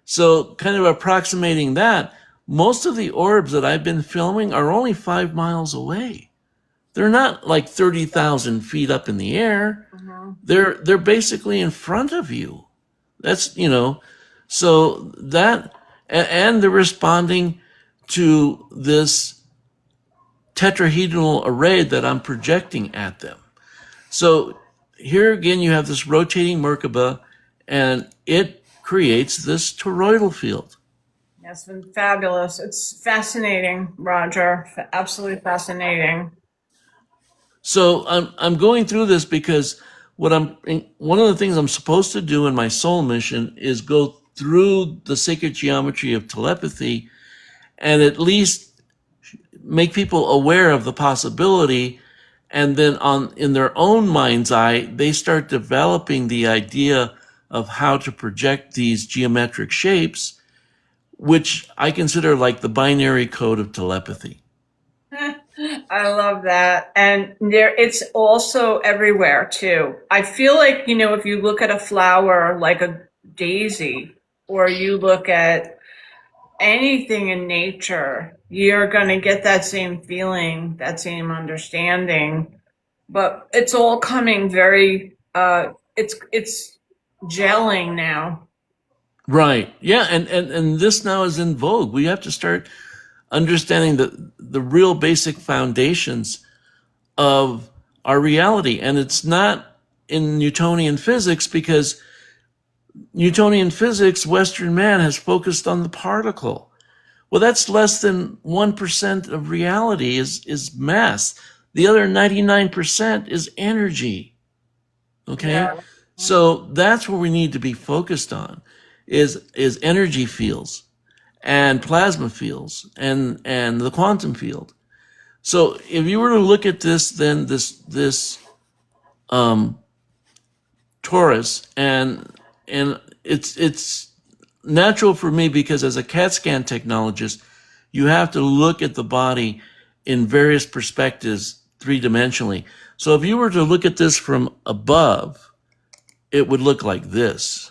So kind of approximating that, most of the orbs that I've been filming are only 5 miles away. They're not like 30,000 feet up in the air. They're basically in front of you. That's, so that, and they're responding to this tetrahedral array that I'm projecting at them. So here again, you have this rotating Merkaba, and it creates this toroidal field. That's been fabulous. It's fascinating, Roger. Absolutely fascinating. So I'm going through this because one of the things I'm supposed to do in my soul mission is go through the sacred geometry of telepathy and at least make people aware of the possibility, and then in their own mind's eye they start developing the idea of how to project these geometric shapes, which I consider like the binary code of telepathy. I love that. And it's also everywhere too. I feel like, if you look at a flower like a daisy, or you look at anything in nature, you're going to get that same feeling, that same understanding. But it's all coming very, it's gelling now. Right. Yeah. And this now is in vogue. We have to start understanding the real basic foundations of our reality. And it's not in Newtonian physics, because Newtonian physics, Western man has focused on the particle. Well, that's less than 1% of reality is mass. The other 99% is energy. Okay? Yeah. So that's what we need to be focused on is energy fields and plasma fields and the quantum field. So if you were to look at this, then this torus, and it's natural for me because as a CAT scan technologist, you have to look at the body in various perspectives, three-dimensionally. So if you were to look at this from above, it would look like this.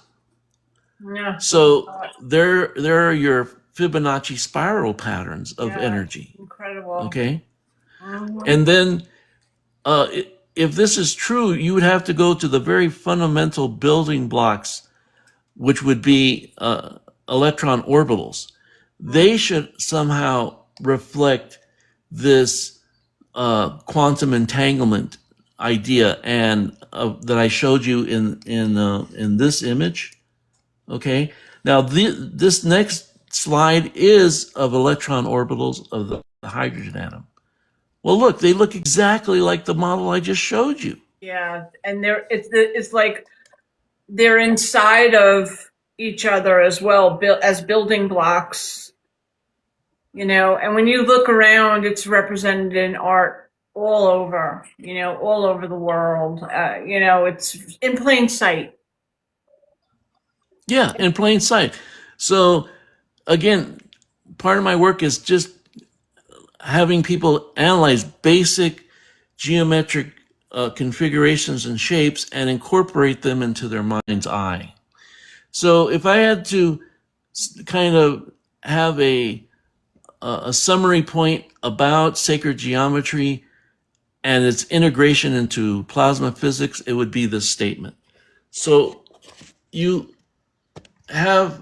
Yeah. So there are your Fibonacci spiral patterns of energy. Incredible. Okay. And then if this is true, you would have to go to the very fundamental building blocks, which would be electron orbitals. They should somehow reflect this quantum entanglement idea, and that I showed you in this image. Okay. Now this next slide is of electron orbitals of the hydrogen atom. Well, look, they look exactly like the model I just showed you. Yeah, and it's like they're inside of each other as well, as building blocks. And when you look around, it's represented in art all over, all over the world. It's in plain sight. Yeah, in plain sight. So again, part of my work is just having people analyze basic geometric configurations and shapes and incorporate them into their mind's eye. So if I had to kind of have a summary point about sacred geometry and its integration into plasma physics, it would be this statement. So you have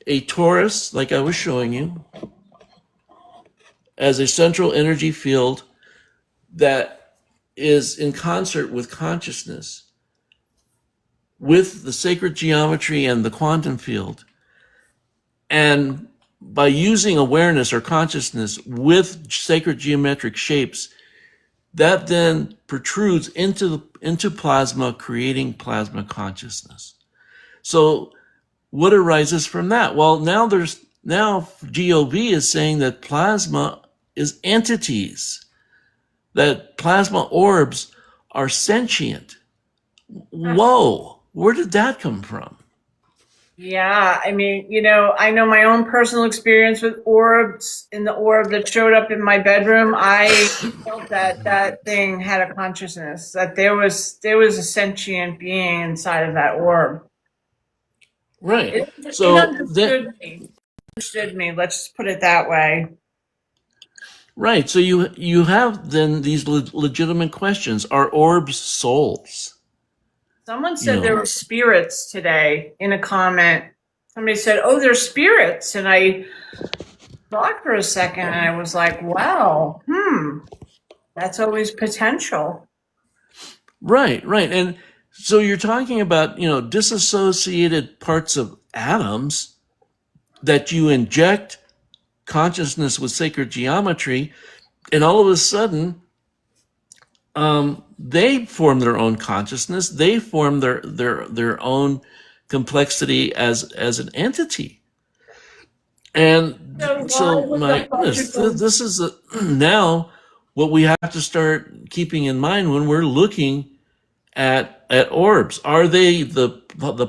a torus, like I was showing you, as a central energy field that is in concert with consciousness, with the sacred geometry and the quantum field. And by using awareness or consciousness with sacred geometric shapes, that then protrudes into plasma, creating plasma consciousness. So what arises from that? Well, now GOV is saying that plasma is entities, that plasma orbs are sentient. Whoa, where did that come from? Yeah, I mean, I know my own personal experience with orbs. In the orb that showed up in my bedroom, I felt that thing had a consciousness, that there was a sentient being inside of that orb. Right. It So that understood me. Let's put it that way. right. So you have then these legitimate questions. Are orbs souls? Someone You said there know. were spirits today in a comment. Somebody said, "Oh, they're spirits," and I thought for a second, and I was like, "Wow, that's always potential." Right, right. And so you're talking about, disassociated parts of atoms that you inject consciousness with sacred geometry, and all of a sudden, they form their own consciousness. They form their own complexity as an entity. And So why so, would the my goodness, particle? this is now what we have to start keeping in mind when we're looking at orbs. Are they the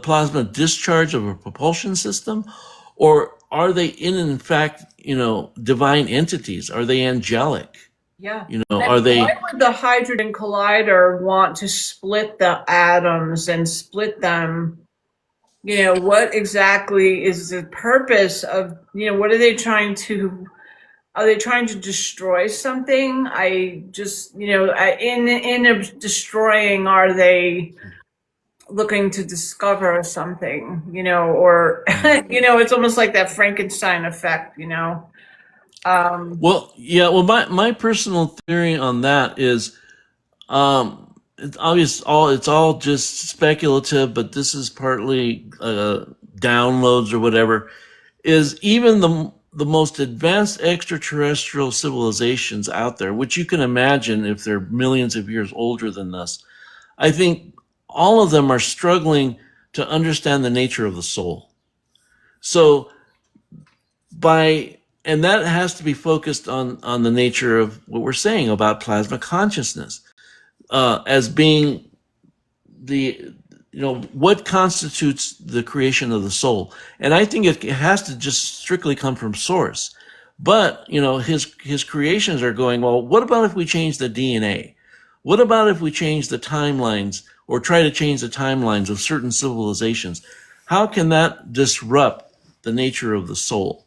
plasma discharge of a propulsion system, or are they in fact divine entities? Are they angelic? Yeah. Are And why they? would the hydrogen collider want to split the atoms and split them? What exactly is the purpose of, what are they trying to, are they trying to destroy something? I just, in destroying, are they looking to discover something, or, it's almost like that Frankenstein effect. Um, Well, yeah. Well, my personal theory on that is, it's obvious. It's all just speculative, but this is partly downloads or whatever. Is even the most advanced extraterrestrial civilizations out there, which you can imagine if they're millions of years older than us, I think all of them are struggling to understand the nature of the soul. So and that has to be focused on the nature of what we're saying about plasma consciousness, as being the what constitutes the creation of the soul. And I think it has to just strictly come from source. But his creations are going, well, what about if we change the DNA? What about if we change the timelines, or try to change the timelines of certain civilizations? How can that disrupt the nature of the soul?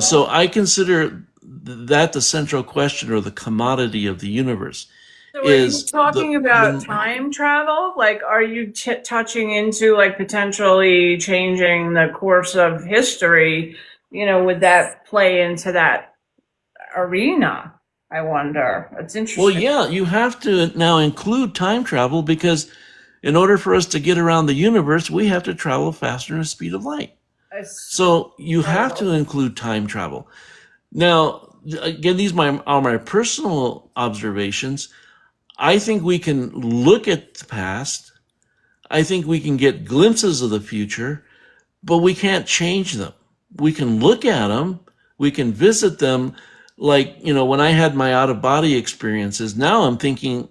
So I consider that the central question, or the commodity of the universe, So are you is talking about the time travel? Like, are you touching into like potentially changing the course of history? Would that play into that arena? I wonder. It's well, interesting. yeah, you have to now include time travel, because in order for us to get around the universe, we have to travel faster than the speed of light. It's So you have to incredible. include time travel. Now, again, these are my personal observations. I think we can look at the past. I think we can get glimpses of the future, but we can't change them. We can look at them. We can visit them. Like, when I had my out of body experiences, now I'm thinking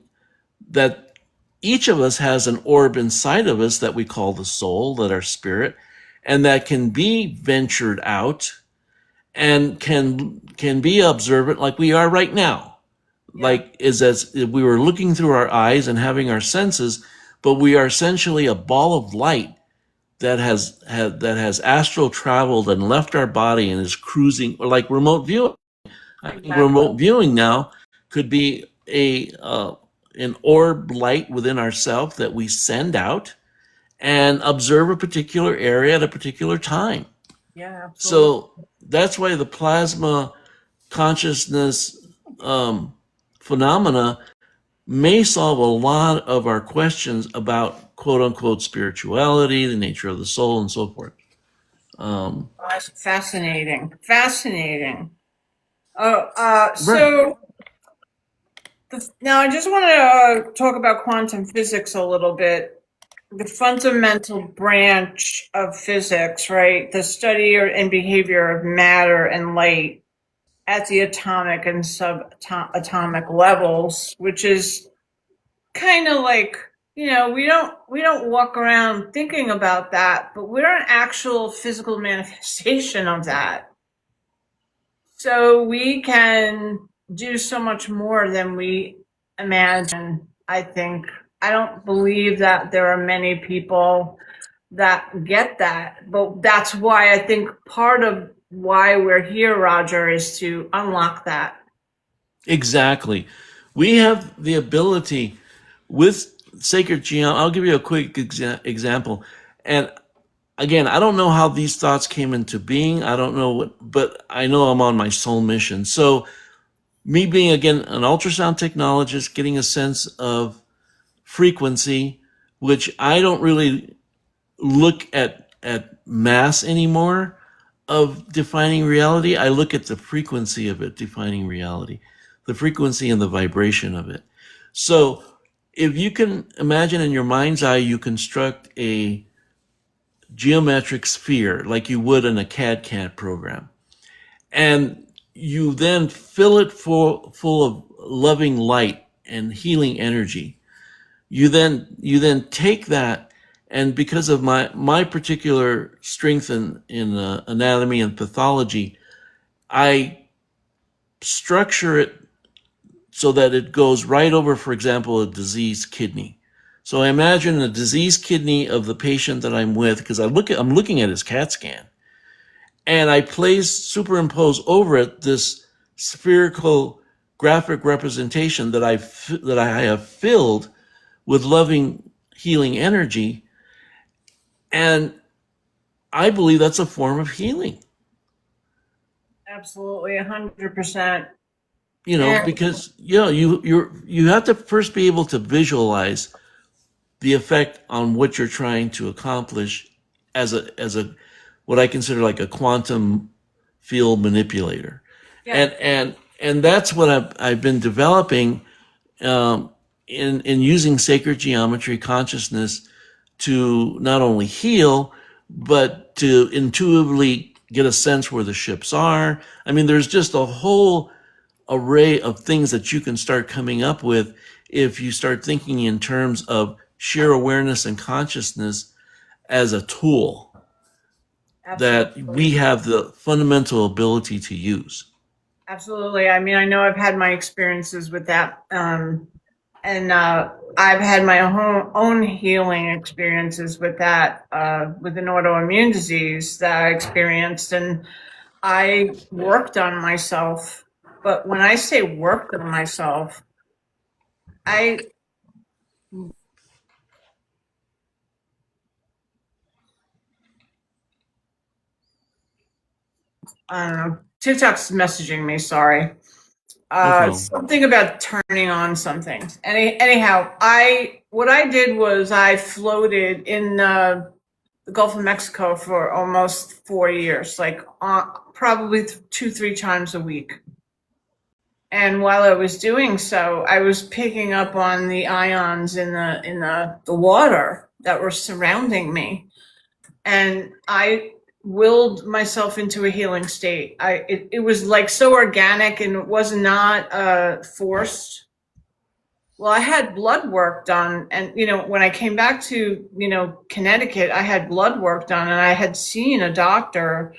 that each of us has an orb inside of us that we call the soul, that our spirit, and that can be ventured out and can be observant like we are right now. Yeah. Like, is as if we were looking through our eyes and having our senses, but we are essentially a ball of light that has astral traveled and left our body and is cruising, or like remote viewing. I think Exactly. remote viewing now could be an orb light within ourselves that we send out and observe a particular area at a particular time. Yeah, absolutely. So that's why the plasma consciousness phenomena may solve a lot of our questions about quote unquote spirituality, the nature of the soul, and so forth. That's fascinating. Fascinating. Oh, Right. now I just want to talk about quantum physics a little bit. The fundamental branch of physics, right? The study and behavior of matter and light at the atomic and subatomic levels, which is kind of like, we don't walk around thinking about that, but we're an actual physical manifestation of that. So we can do so much more than we imagine, I think. I don't believe that there are many people that get that. But that's why I think part of why we're here, Roger, is to unlock that. Exactly. We have the ability with sacred geometry. I'll give you a quick example. And again, I don't know how these thoughts came into being. I don't know what, but I know I'm on my soul mission. So, me being again an ultrasound technologist, getting a sense of frequency, which I don't really look at mass anymore of defining reality. I look at the frequency of it defining reality, the frequency and the vibration of it. So if you can imagine in your mind's eye, you construct a geometric sphere like you would in a CAD program, and you then fill it full of loving light and healing energy. You then take that, and because of my particular strength in anatomy and pathology, I structure it so that it goes right over, for example, a diseased kidney. So I imagine a diseased kidney of the patient that I'm with, because I'm looking at his CAT scan, and I superimpose over it this spherical graphic representation that I have filled with loving healing energy, and I believe that's a form of healing. Absolutely, 100%. Because you have to first be able to visualize the effect on what you're trying to accomplish as a what I consider like a quantum field manipulator. Yeah. And that's what I've been developing in using sacred geometry consciousness to not only heal, but to intuitively get a sense where the ships are. I mean, there's just a whole array of things that you can start coming up with if you start thinking in terms of sheer awareness and consciousness as a tool that we have the fundamental ability to use. Absolutely. I mean, I know I've had my experiences with that. And I've had my own healing experiences with that, with an autoimmune disease that I experienced. And I worked on myself. But when I say worked on myself, I don't know. TikTok's messaging me, sorry. No problem. Something about turning on something. Anyhow, what I did was I floated in the Gulf of Mexico for almost 4 years, like probably 2-3 times a week. And while I was doing so, I was picking up on the ions in the water that were surrounding me, and I willed myself into a healing state. It was like so organic, and it was not forced. Well, I had blood work done, and when I came back to Connecticut, I had blood work done, and I had seen a doctor,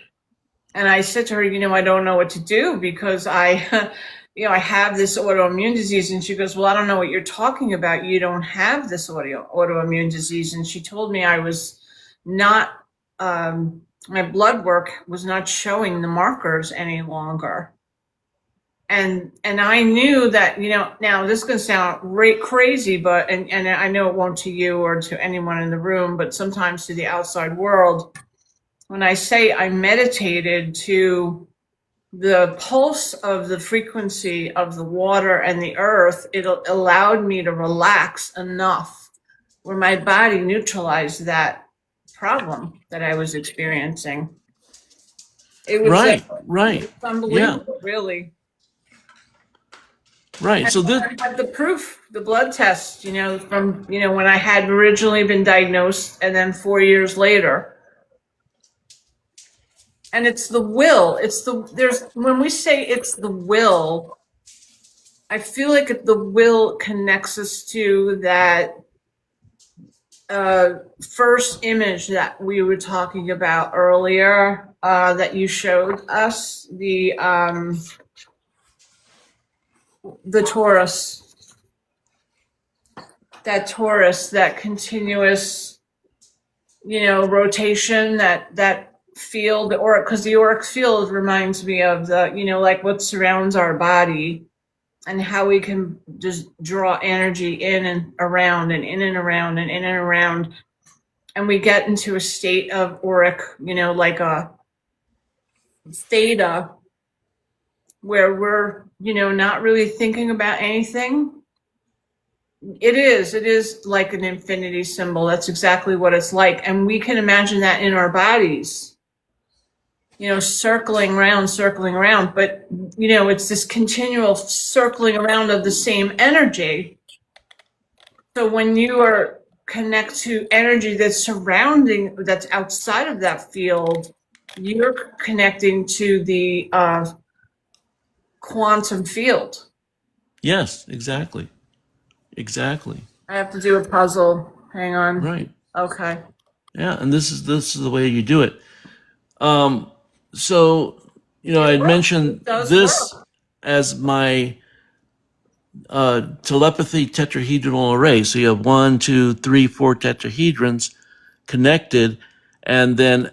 and I said to her, I don't know what to do because I I have this autoimmune disease. And she goes, well, I don't know what you're talking about. You don't have this autoimmune disease. And she told me I was not, my blood work was not showing the markers any longer. And I knew that, now this is going to sound crazy, but, and I know it won't to you or to anyone in the room, but sometimes to the outside world, when I say I meditated to the pulse of the frequency of the water and the earth, it allowed me to relax enough where my body neutralized that problem that I was experiencing. It was Right. It was unbelievable, really. Right. So this, I had the proof, the blood test, from when I had originally been diagnosed, and then 4 years later. And it's the will. When we say it's the will, I feel like the will connects us to that first image that we were talking about earlier, that you showed us, the Taurus, that continuous rotation, that field, or because the auric field reminds me of the, like what surrounds our body and how we can just draw energy in and around and in and around and in and around. And we get into a state of auric, like a theta, where we're, not really thinking about anything. It is like an infinity symbol. That's exactly what it's like. And we can imagine that in our bodies, circling around. But, it's this continual circling around of the same energy. So when you are connect to energy that's outside of that field, you're connecting to the quantum field. Yes, exactly. Exactly. I have to do a puzzle. Hang on. Right. Okay. Yeah, and this is the way you do it. So, I had mentioned this as my telepathy tetrahedral array. So you have 1, 2, 3, 4 tetrahedrons connected, and then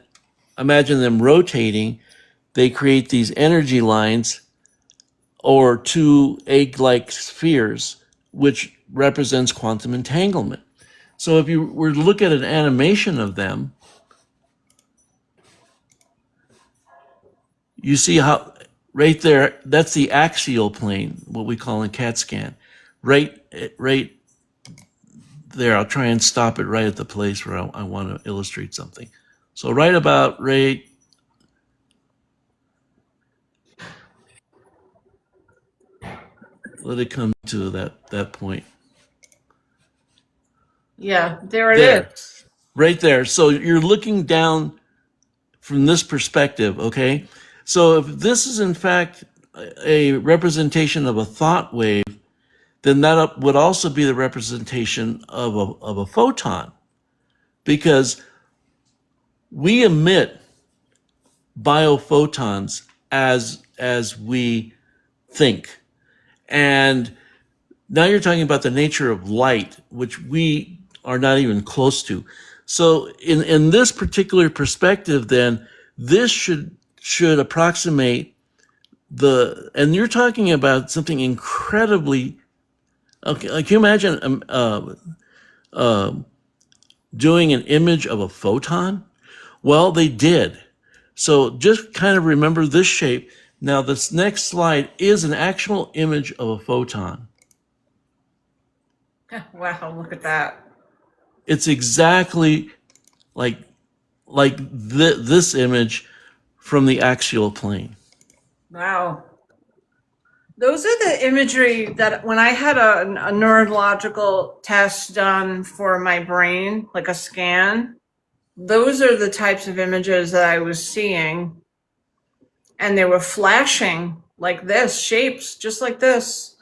imagine them rotating. They create these energy lines or two egg-like spheres, which represents quantum entanglement. So if you were to look at an animation of them, you see how right there, that's the axial plane, what we call in CAT scan. Right there, I'll try and stop it right at the place where I want to illustrate something. So right let it come to that point. Yeah, there it is. Right there. So you're looking down from this perspective, okay? So if this is in fact a representation of a thought wave, then that would also be the representation of a photon, because we emit biophotons as we think. And now you're talking about the nature of light, which we are not even close to. So in this particular perspective, then this should approximate and you're talking about something incredibly, okay, can you imagine doing an image of a photon? Well, they did. So just kind of remember this shape. Now this next slide is an actual image of a photon. Wow, look at that. It's exactly like this image from the axial plane. Wow. Those are the imagery that when I had a neurological test done for my brain, like a scan, those are the types of images that I was seeing. And they were flashing like this, shapes just like this.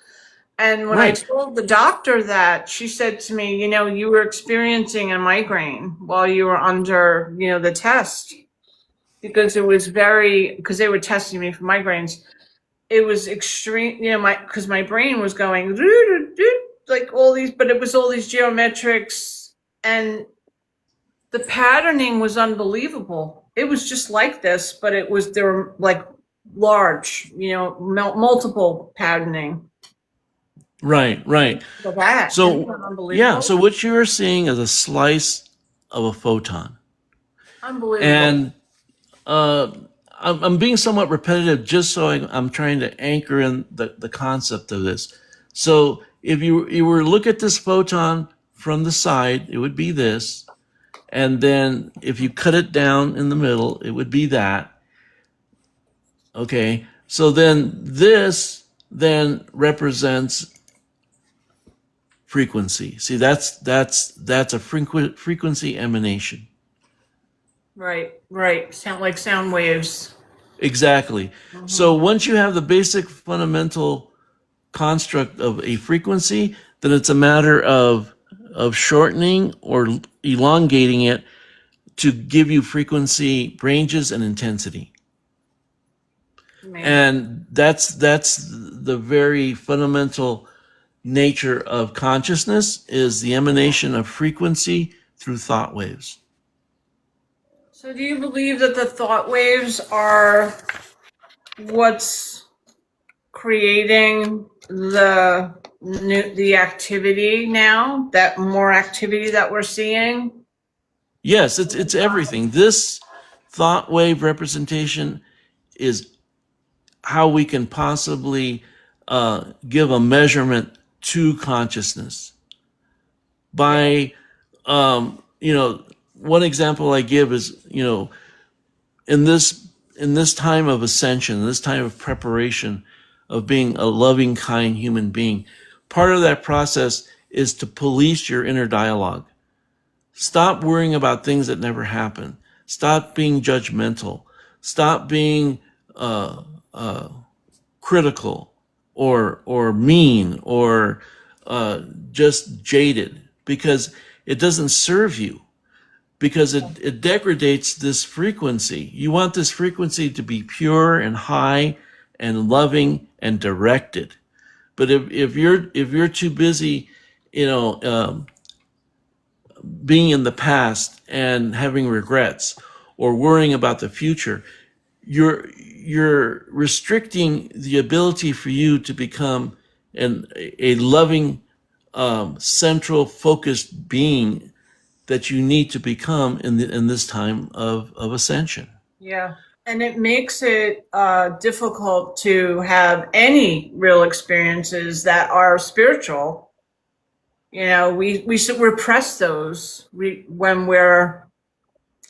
And when I told the doctor that, she said to me, you were experiencing a migraine while you were under, the test, because because they were testing me for migraines. It was extreme, because my brain was going like all these, but it was all these geometrics, and the patterning was unbelievable. It was just like this, but there were like large, multiple patterning. Right. So yeah, so what you're seeing is a slice of a photon. Unbelievable. And I'm being somewhat repetitive just so I'm trying to anchor in the concept of this. So if you were to look at this photon from the side, it would be this. And then if you cut it down in the middle, it would be that. Okay, so then this then represents frequency. See, that's a frequency emanation. Right. Sound waves. Exactly. Mm-hmm. So once you have the basic fundamental construct of a frequency, then it's a matter of shortening or elongating it to give you frequency ranges and intensity. Amazing. And that's the very fundamental nature of consciousness, is the emanation of frequency through thought waves. So do you believe that the thought waves are what's creating the activity now, that more activity that we're seeing? Yes, it's everything. This thought wave representation is how we can possibly give a measurement to consciousness by one example I give is, in this time of ascension, this time of preparation, of being a loving, kind human being, part of that process is to police your inner dialogue. Stop worrying about things that never happen. Stop being judgmental. Stop being critical or mean or just jaded, because it doesn't serve you, because it degrades this frequency. You want this frequency to be pure and high and loving and directed. But if you're too busy, being in the past and having regrets or worrying about the future, you're restricting the ability for you to become a loving, central, focused being that you need to become in this time of ascension. Yeah. And it makes it difficult to have any real experiences that are spiritual. We should repress those when we're,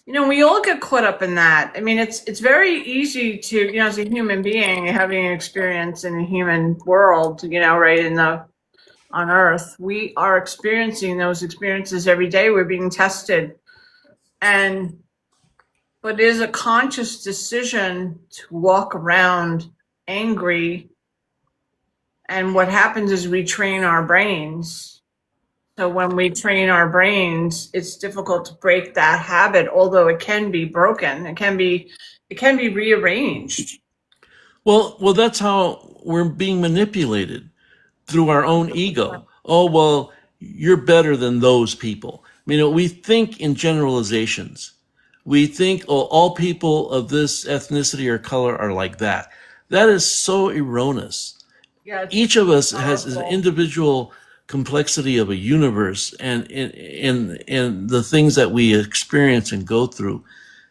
we all get caught up in that. I mean, it's very easy to, as a human being, having an experience in a human world, right on Earth, we are experiencing those experiences every day. We're being tested. But it is a conscious decision to walk around angry. And what happens is we train our brains. So when we train our brains, it's difficult to break that habit, although it can be broken. It can be rearranged. Well, that's how we're being manipulated, through our own ego. Oh, well, you're better than those people. We think in generalizations. We think, oh, all people of this ethnicity or color are like that. That is so erroneous. Yeah, each of us has an individual complexity of a universe and in the things that we experience and go through.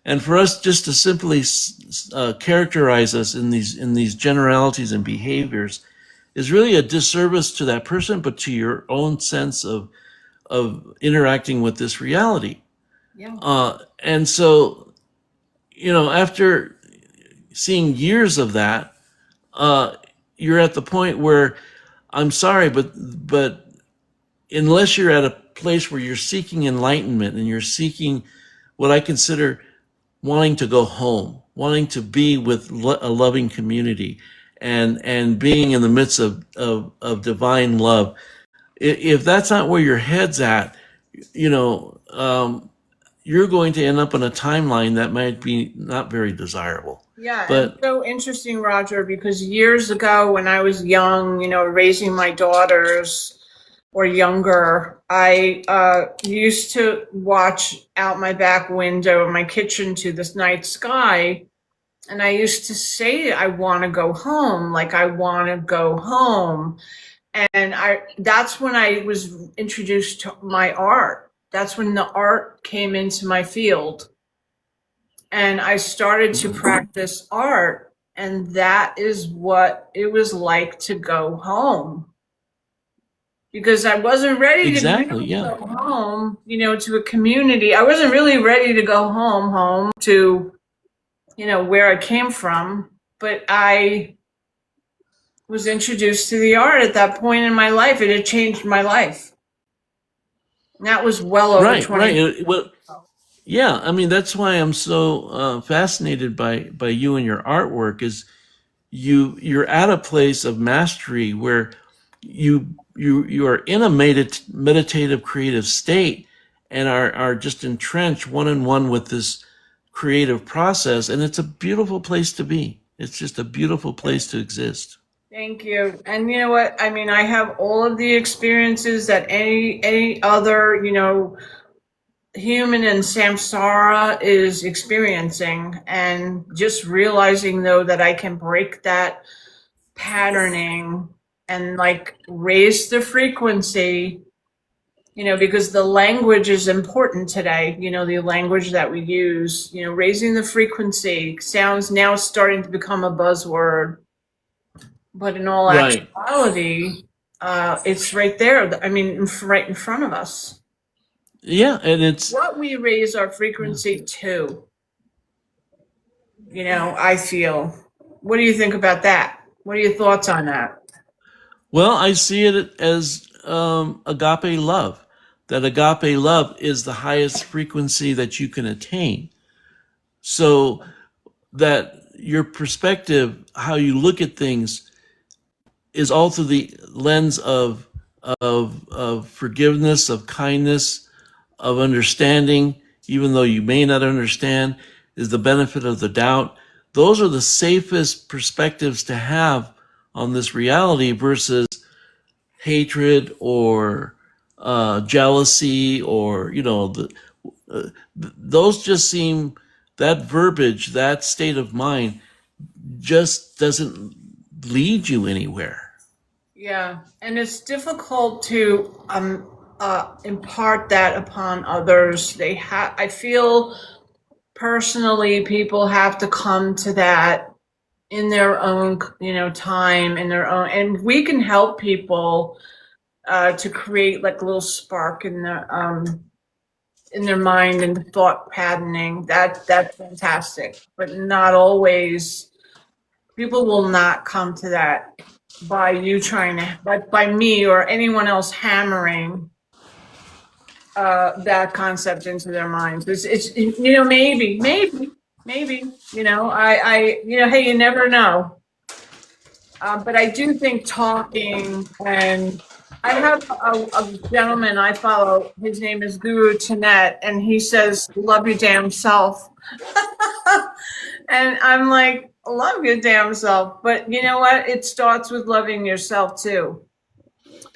And for us just to simply characterize us in these generalities and behaviors is really a disservice to that person, but to your own sense of interacting with this reality. Yeah. And so, after seeing years of that, you're at the point where, I'm sorry, but unless you're at a place where you're seeking enlightenment and you're seeking what I consider wanting to go home, wanting to be with a loving community, and being in the midst of divine love, if that's not where your head's at, you're going to end up on a timeline that might be not very desirable. Yeah, But it's so interesting, Roger, because years ago when I was young, raising my daughters or younger, I used to watch out my back window in my kitchen to this night sky. And I used to say, I want to go home, like I want to go home. And that's when I was introduced to my art. That's when the art came into my field. And I started to practice art, and that is what it was like to go home. Because I wasn't ready exactly, to yeah. go home, to a community. I wasn't really ready to go home to, where I came from. But I was introduced to the art at that point in my life. It had changed my life. And that was well over 20 years. Well, yeah, that's why I'm so fascinated by you and your artwork. Is you're at a place of mastery where you are in a meditative creative state and are just entrenched one-on-one with this creative process, and it's a beautiful place to be. It's just a beautiful place to exist. Thank you. And you know what? I have all of the experiences that any other, human in samsara is experiencing, and just realizing though that I can break that patterning and like raise the frequency, because the language is important today, the language that we use, raising the frequency sounds now starting to become a buzzword, but in all Right. actuality, it's right there. I mean, right in front of us. Yeah, and it's What we raise our frequency to, I feel. What do you think about that? What are your thoughts on that? well, I see it as agape love. That agape love is the highest frequency that you can attain. So that your perspective, how you look at things, is all through the lens of forgiveness, of kindness, of understanding, even though you may not understand, is the benefit of the doubt. Those are the safest perspectives to have on this reality versus hatred or jealousy, or those just seem, that verbiage, that state of mind just doesn't lead you anywhere. Yeah, and it's difficult to impart that upon others. I feel personally, people have to come to that in their own, time, in their own, and we can help people to create like a little spark in their mind and thought patterning. That's fantastic, but not always. People will not come to that by you trying to, by me or anyone else hammering that concept into their minds. It's maybe, hey, you never know. But I do think talking, and I have a gentleman I follow. His name is Guru Tanet, and he says, "Love your damn self." And I'm like, love your damn self. But you know what? It starts with loving yourself too.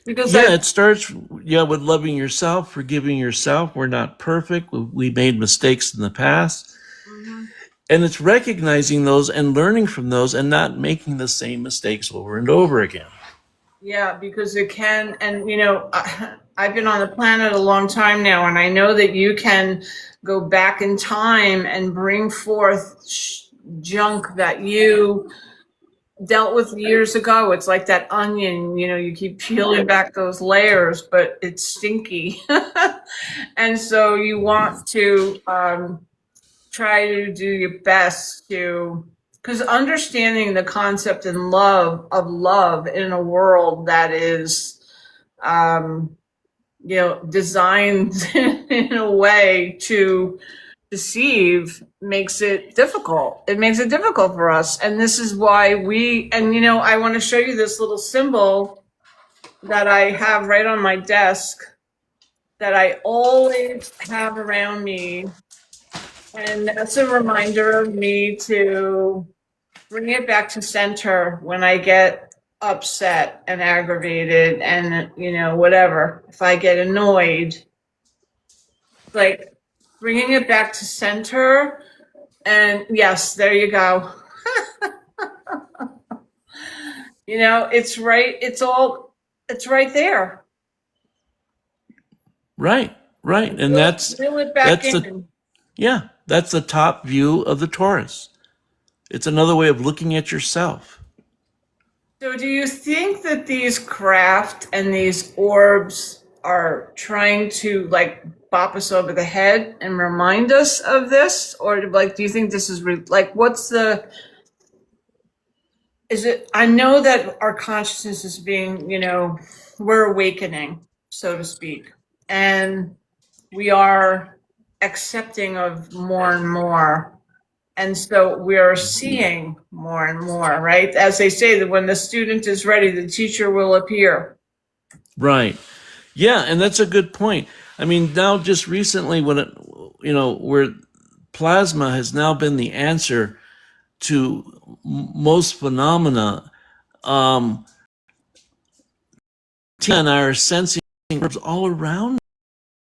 Because Yeah, it starts, yeah, with loving yourself, forgiving yourself. We're not perfect. We made mistakes in the past. Mhm. And it's recognizing those and learning from those and not making the same mistakes over and over again. Yeah, because it can, and I've been on the planet a long time now, and I know that you can go back in time and bring forth junk that you dealt with years ago. It's like that onion, you keep peeling back those layers, but it's stinky. And so you want to try to do your best to, because understanding the concept and love in a world that is designed in a way to deceive makes it difficult. It makes it difficult for us. And this is why I want to show you this little symbol that I have right on my desk that I always have around me. And that's a reminder of me to bring it back to center when I get upset and aggravated and, whatever. If I get annoyed, like bringing it back to center. And yes, there you go. It's right. It's right there. Right, right. And Reel it back that's the, in. yeah, that's the top view of the Taurus. It's another way of looking at yourself. So do you think that these craft and these orbs are trying to like bop us over the head and remind us of this? Or like, do you think this is like, I know that our consciousness is being, we're awakening, so to speak. And we are accepting of more and more. And so we are seeing more and more, right? As they say, that when the student is ready, the teacher will appear. Right. Yeah, and that's a good point. I mean, now just recently when where plasma has now been the answer to most phenomena, Tina and I are sensing orbs all around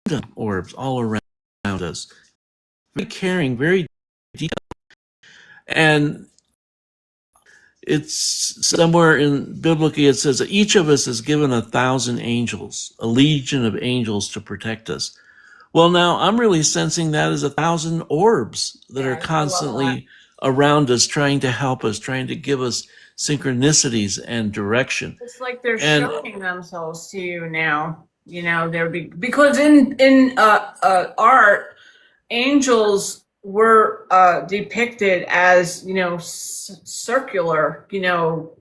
them, orbs all around. us. Very caring, very detailed. And it's somewhere in biblically, it says that each of us is given 1,000 angels, a legion of angels to protect us. Well, now I'm really sensing that as 1,000 orbs that are constantly around us, trying to help us, trying to give us synchronicities and direction. It's like they're showing themselves to you now. You know, because in art, angels were depicted as, you know, circular, you know,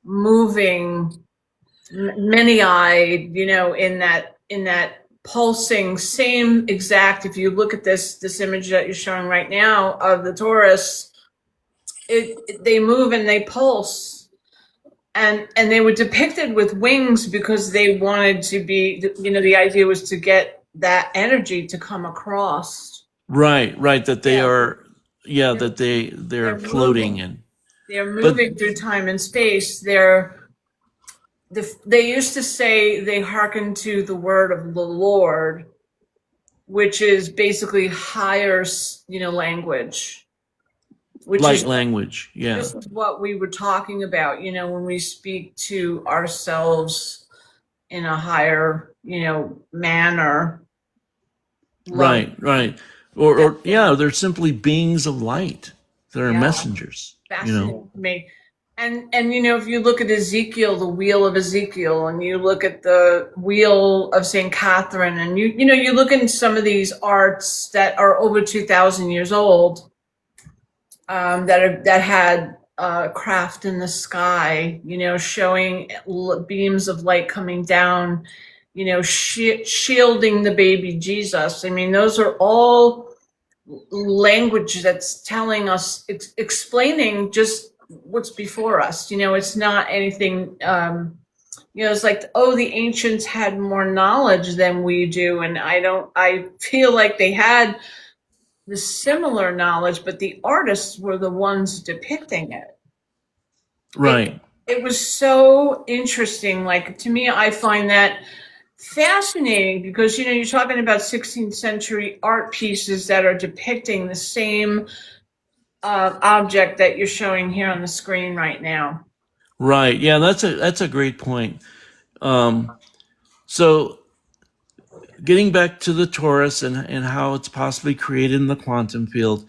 moving, many-eyed, you know, in that pulsing same exact. If you look at this image that you're showing right now of the Taurus, they move and they pulse, and they were depicted with wings because they wanted to be, you know, the idea was to get that energy to come across. Right, that they are, that they're floating moving. and They're moving through time and space. They used to say they hearken to the word of the Lord, which is basically higher, you know, language. Which light is language, This is what we were talking about, you know, when we speak to ourselves in a higher, you know, manner. Right. Or they're simply beings of light. They're messengers. Fascinating to me. And you know, if you look at Ezekiel, the wheel of Ezekiel, and you look at the wheel of St. Catherine, and you know, you look in some of these arts that are over 2,000 years old, that had craft in the sky, you know, showing beams of light coming down, you know, shielding the baby Jesus. I mean, those are all language that's telling us, explaining just what's before us. You know, it's not anything, you know, it's like, oh, the ancients had more knowledge than we do. And I feel like they had the similar knowledge, but the artists were the ones depicting it. Right. It was so interesting. Like, to me, I find that fascinating because, you know, you're talking about 16th century art pieces that are depicting the same object that you're showing here on the screen right now. Right. Yeah, that's a great point. So getting back to the torus and how it's possibly created in the quantum field,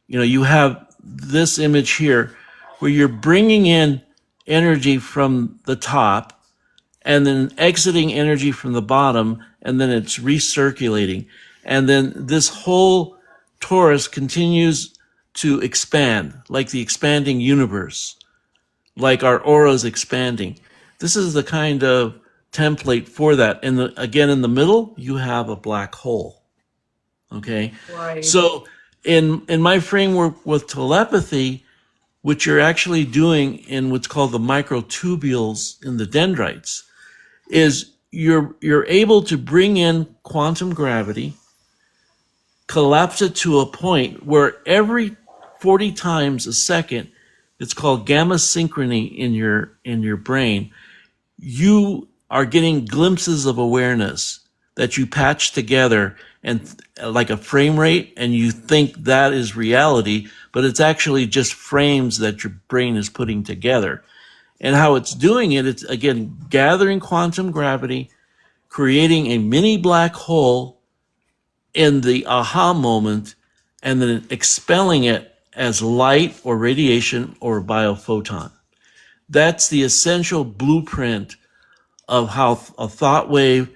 you know, you have this image here where you're bringing in energy from the top and then exiting energy from the bottom, and then it's recirculating. And then this whole torus continues to expand, like the expanding universe, like our auras expanding. This is the kind of template for that. And again, in the middle, you have a black hole. Okay. Right. So in my framework with telepathy, what you're actually doing in what's called the microtubules in the dendrites is you're able to bring in quantum gravity, collapse it to a point where every 40 times a second, it's called gamma synchrony in your brain, you are getting glimpses of awareness that you patch together and like a frame rate, and you think that is reality, but it's actually just frames that your brain is putting together. And how it's doing it, it's again gathering quantum gravity, creating a mini black hole in the aha moment, and then expelling it as light or radiation or biophoton. That's the essential blueprint of how a thought wave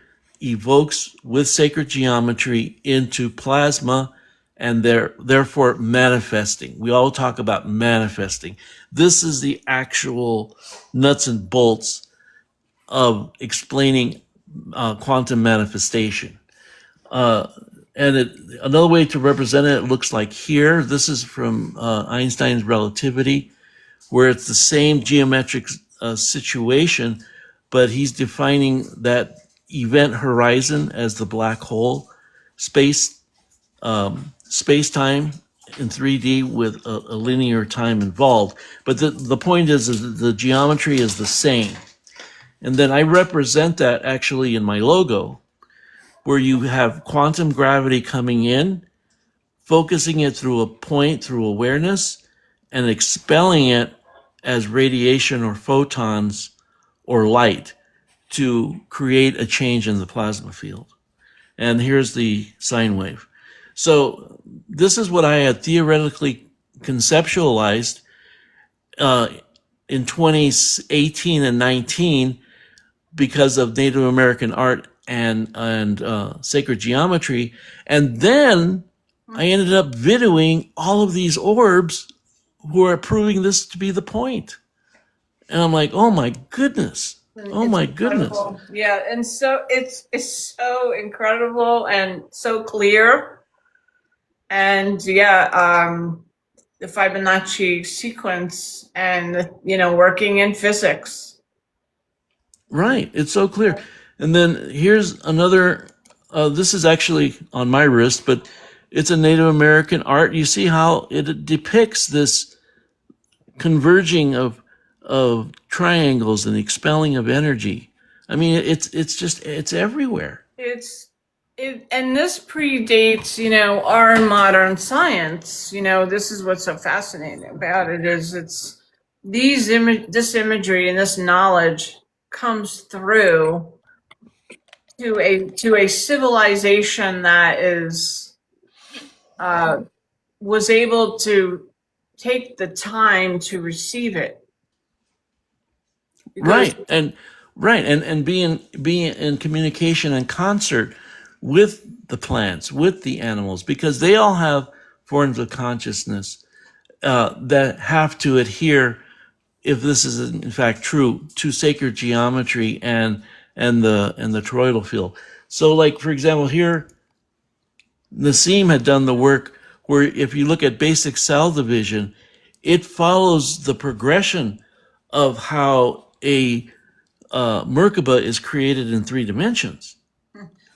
evokes with sacred geometry into plasma and therefore manifesting. We all talk about manifesting. This is the actual nuts and bolts of explaining quantum manifestation. Another way to represent it looks like here. This is from Einstein's relativity, where it's the same geometric situation, but he's defining that event horizon as the black hole, space-time in 3D with a linear time involved. But the point is that the geometry is the same. And then I represent that actually in my logo. where you have quantum gravity coming in, focusing it through a point, through awareness, and expelling it as radiation or photons or light to create a change in the plasma field. And here's the sine wave. So this is what I had theoretically conceptualized in 2018 and 19 because of Native American art and sacred geometry. And then I ended up videoing all of these orbs who are proving this to be the point. And I'm like, oh my goodness. Oh It's my goodness. incredible. Yeah, and so it's so incredible and so clear. And yeah, the Fibonacci sequence and working in physics. Right. It's so clear. And then here's another, this is actually on my wrist, but it's a Native American art. You see how it depicts this converging of triangles and expelling of energy. I mean, it's everywhere. And this predates, our modern science. This is what's so fascinating about it is it's this imagery and this knowledge comes through to a civilization that is was able to take the time to receive it. Right. And be in communication and concert with the plants, with the animals, because they all have forms of consciousness that have to adhere, if this is in fact true, to sacred geometry and the toroidal field. So, like for example, here Nassim had done the work where if you look at basic cell division, it follows the progression of how a Merkaba is created in 3 dimensions.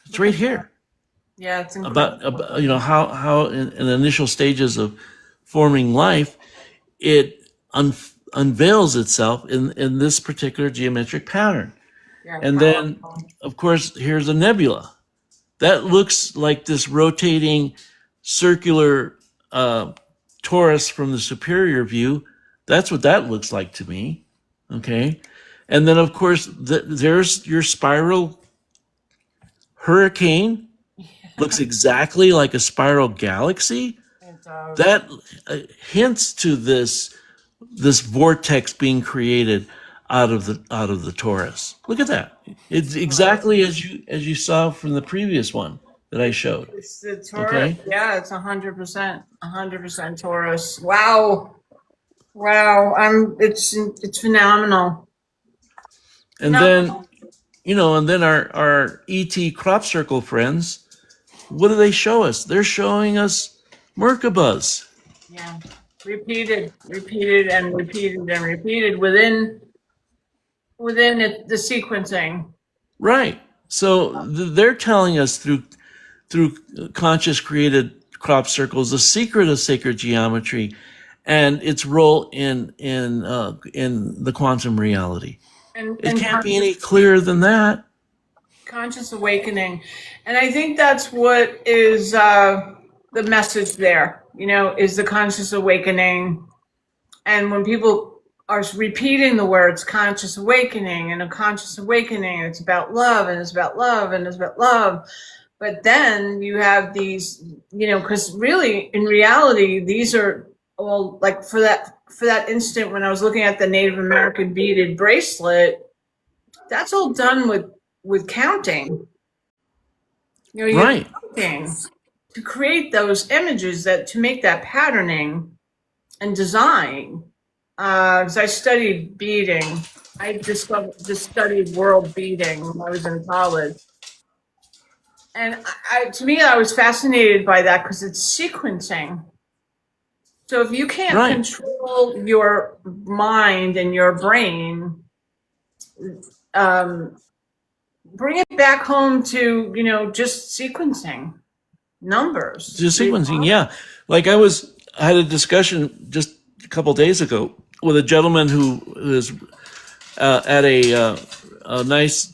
It's right here. Yeah, it's incredible. About how in the initial stages of forming life, it unveils itself in this particular geometric pattern. Yeah, And then, of course, here's a nebula. That looks like this rotating circular torus from the superior view. That's what that looks like to me. Okay. And then, of course, there's your spiral hurricane. Looks exactly like a spiral galaxy. That hints to this vortex being created out of the torus. Look at that. It's exactly as you saw from the previous one that I showed. It's the torus. Okay. Yeah, it's 100% torus. Wow. It's phenomenal. And then, our ET crop circle friends, what do they show us? They're showing us Merkabas. Yeah. Repeated and repeated and repeated within the sequencing. Right. So they're telling us through conscious created crop circles the secret of sacred geometry and its role in the quantum reality. And it can't be any clearer than that. Conscious awakening. And I think that's what is the message there, is the conscious awakening. And when people are repeating the words conscious awakening and a conscious awakening, it's about love and it's about love and it's about love. But then you have these, because really in reality, these are all like for that instant when I was looking at the Native American beaded bracelet, that's all done with counting. You're right. Counting to create those images to make that patterning and design. Because I studied beading. I just studied world beading when I was in college. And to me, I was fascinated by that because it's sequencing. So if you can't control your mind and your brain, bring it back home to, just sequencing numbers. Just sequencing, yeah. Like I had a discussion just a couple days ago with a gentleman who is at a nice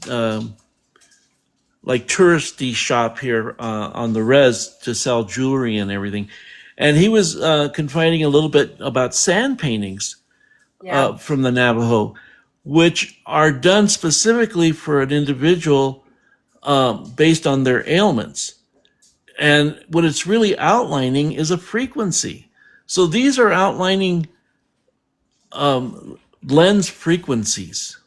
like touristy shop here on the res to sell jewelry and everything. And he was confiding a little bit about sand paintings Yeah. from the Navajo, which are done specifically for an individual based on their ailments. And what it's really outlining is a frequency. So these are outlining lens frequencies.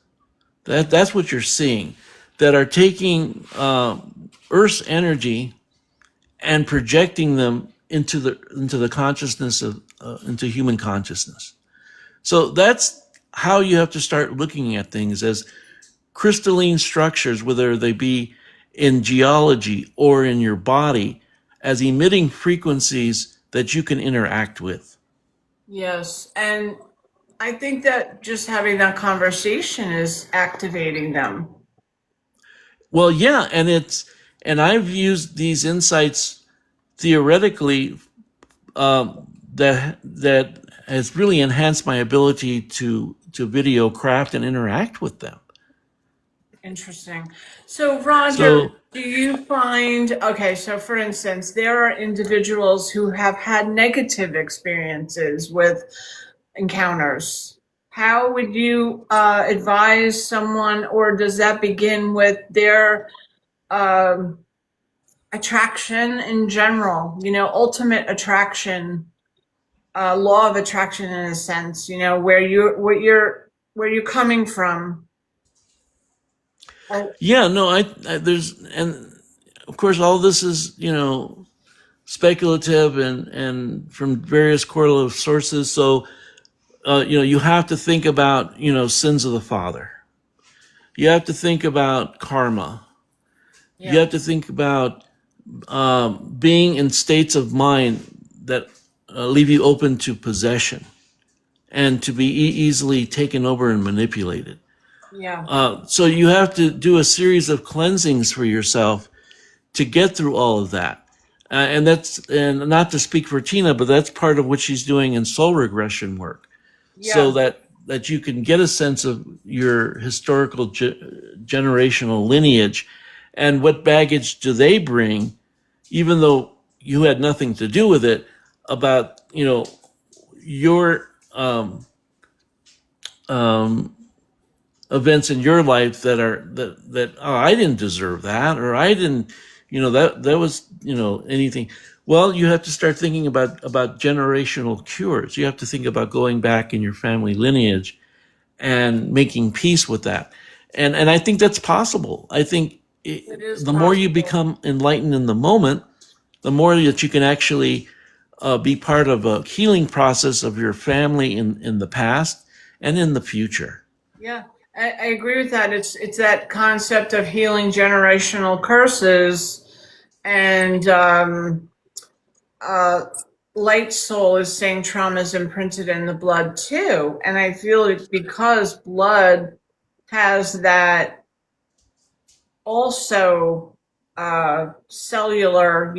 That's what you're seeing, that are taking Earth's energy and projecting them into the consciousness of into human consciousness. So that's how you have to start looking at things, as crystalline structures, whether they be in geology or in your body, as emitting frequencies that you can interact with. Yes. And I think that just having that conversation is activating them. Well, yeah, and I've used these insights theoretically, that has really enhanced my ability to video craft and interact with them. Interesting. So, Roger, do you find, okay, so for instance, there are individuals who have had negative experiences with encounters. How would you advise someone, or does that begin with their attraction in general, ultimate attraction, law of attraction in a sense, where you're coming from? Yeah, no, I there's, and of course all this is, speculative and from various correlative sources. So, you have to think about, sins of the father. You have to think about karma. You have to think about being in states of mind that leave you open to possession and to be easily taken over and manipulated. Yeah. So you have to do a series of cleansings for yourself to get through all of that. And not to speak for Tina, but that's part of what she's doing in soul regression work. Yeah. So that you can get a sense of your historical generational lineage and what baggage do they bring, even though you had nothing to do with it, about, your events in your life that oh, I didn't deserve that, or I didn't, that was, anything. Well, you have to start thinking about generational cures. You have to think about going back in your family lineage and making peace with that. And I think that's possible. I think the more you become enlightened in the moment, the more that you can actually be part of a healing process of your family in the past and in the future. Yeah, I agree with that. It's that concept of healing generational curses, and Light Soul is saying trauma is imprinted in the blood too, and I feel it's because blood has that also cellular,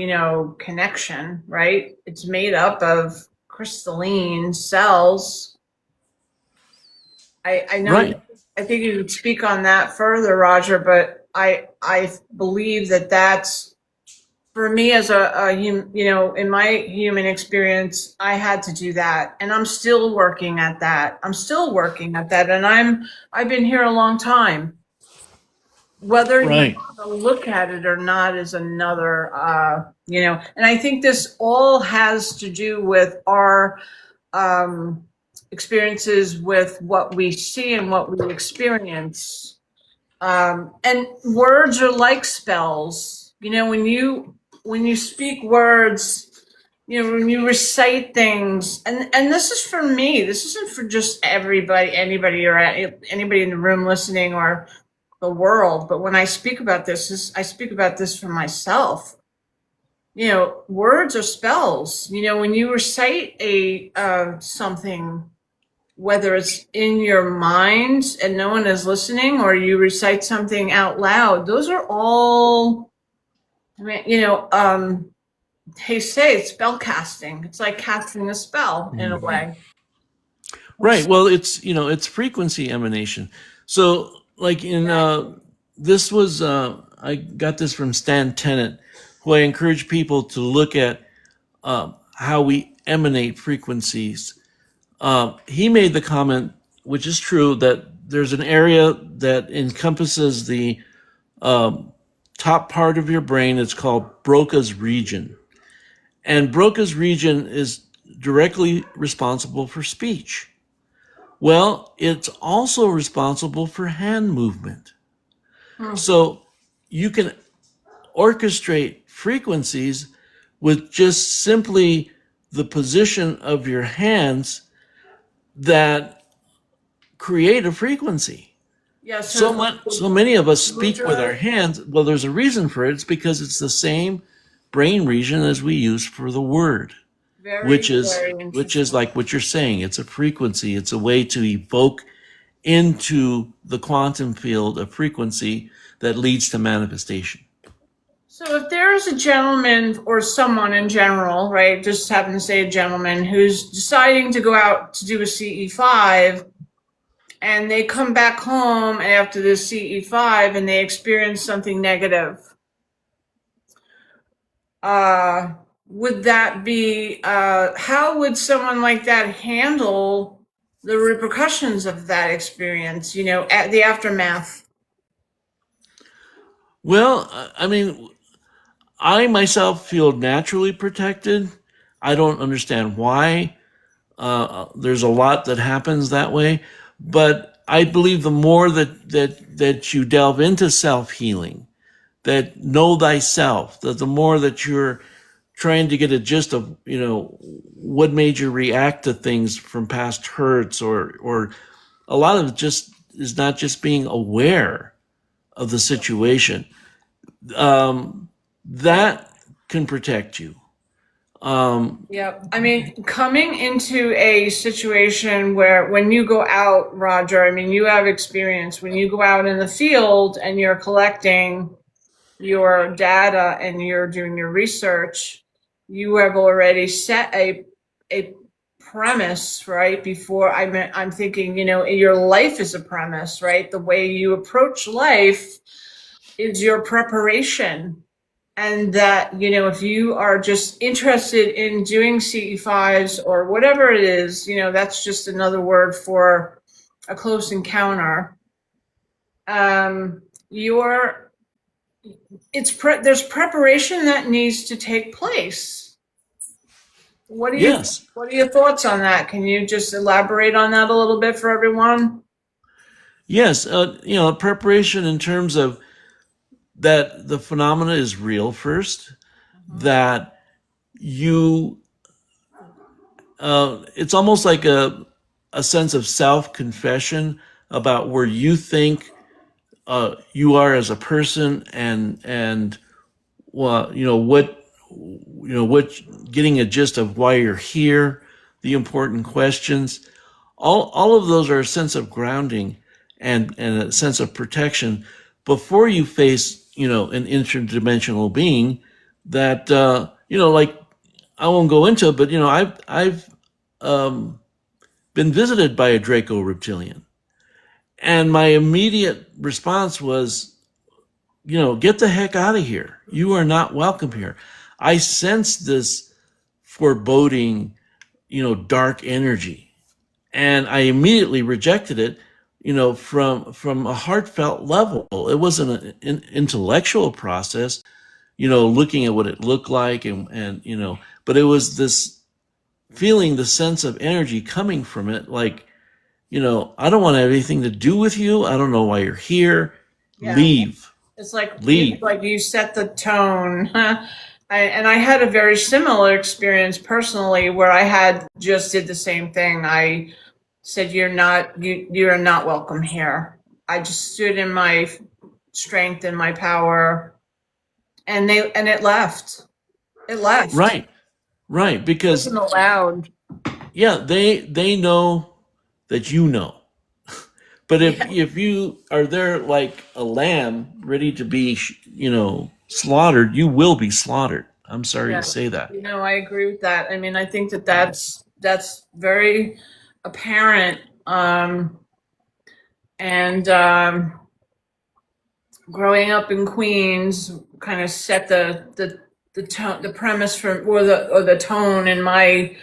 connection, right? It's made up of crystalline cells. I know. Right. I think you could speak on that further, Roger, but I believe that that's, for me as in my human experience, I had to do that, and I'm still working at that. And I've been here a long time. Whether Right. you want to look at it or not is another, and I think this all has to do with our experiences with what we see and what we experience. And words are like spells. When you speak words, when you recite things, and this is for me, this isn't for just anybody or anybody in the room listening or the world, but when I speak about this, I speak about this for myself. Words are spells. When you recite something, whether it's in your mind and no one is listening, or you recite something out loud, those are all, they say it's spell casting. It's like casting a spell in a way. Right. Well, it's frequency emanation. So like this was, I got this from Stan Tennant, who I encourage people to look at how we emanate frequencies. He made the comment, which is true, that there's an area that encompasses the top part of your brain. It's called Broca's region. And Broca's region is directly responsible for speech. Well, it's also responsible for hand movement. So you can orchestrate frequencies with just simply the position of your hands that create a frequency. Yeah. So many of us speak with our hands. Well, there's a reason for it. It's because it's the same brain region as we use for the word, which is like what you're saying. It's a frequency. It's a way to evoke into the quantum field a frequency that leads to manifestation. So if there is a gentleman or someone in general, right, just happen to say a gentleman who's deciding to go out to do a CE5 and they come back home after the CE5 and they experience something negative, would that be, how would someone like that handle the repercussions of that experience, at the aftermath? Well, I mean, I myself feel naturally protected. I don't understand why. There's a lot that happens that way, but I believe the more that you delve into self-healing, that know thyself, that the more that you're trying to get a gist of, what made you react to things from past hurts, or a lot of it just is not just being aware of the situation. That can protect you. Yep. I mean, coming into a situation where when you go out, Roger, I mean, you have experience when you go out in the field and you're collecting your data and you're doing your research, you have already set a premise, right? Before I'm thinking, your life is a premise, right? The way you approach life is your preparation. And that, if you are just interested in doing CE5s or whatever it is, that's just another word for a close encounter. There's preparation that needs to take place. What are your thoughts on that? Can you just elaborate on that a little bit for everyone? Yes, preparation in terms of that the phenomena is real first, that you, it's almost like a sense of self-confession about where you think you are as a person, and well, what getting a gist of why you're here, the important questions, all of those are a sense of grounding and a sense of protection before you face an interdimensional being that like, I won't go into it, but I've been visited by a Draco reptilian, and my immediate response was, get the heck out of here. You are not welcome here. I sensed this foreboding, dark energy, and I immediately rejected it, from a heartfelt level. It wasn't an intellectual process, looking at what it looked like, and but it was this feeling, the sense of energy coming from it, like, I don't want to have anything to do with you. I don't know why you're here. Yeah. Leave. It's like Leave. you set the tone. I had a very similar experience personally where I just did the same thing. I said, you're not welcome here. I just stood in my strength and my power, and it left. It left. Right. Because it wasn't allowed. Yeah, they know that you know. But if you are there like a lamb ready to be, slaughtered, you will be slaughtered. I'm sorry to say that. I agree with that. I mean, I think that's very apparent. And growing up in Queens kind of set the tone, the premise for, or the tone in my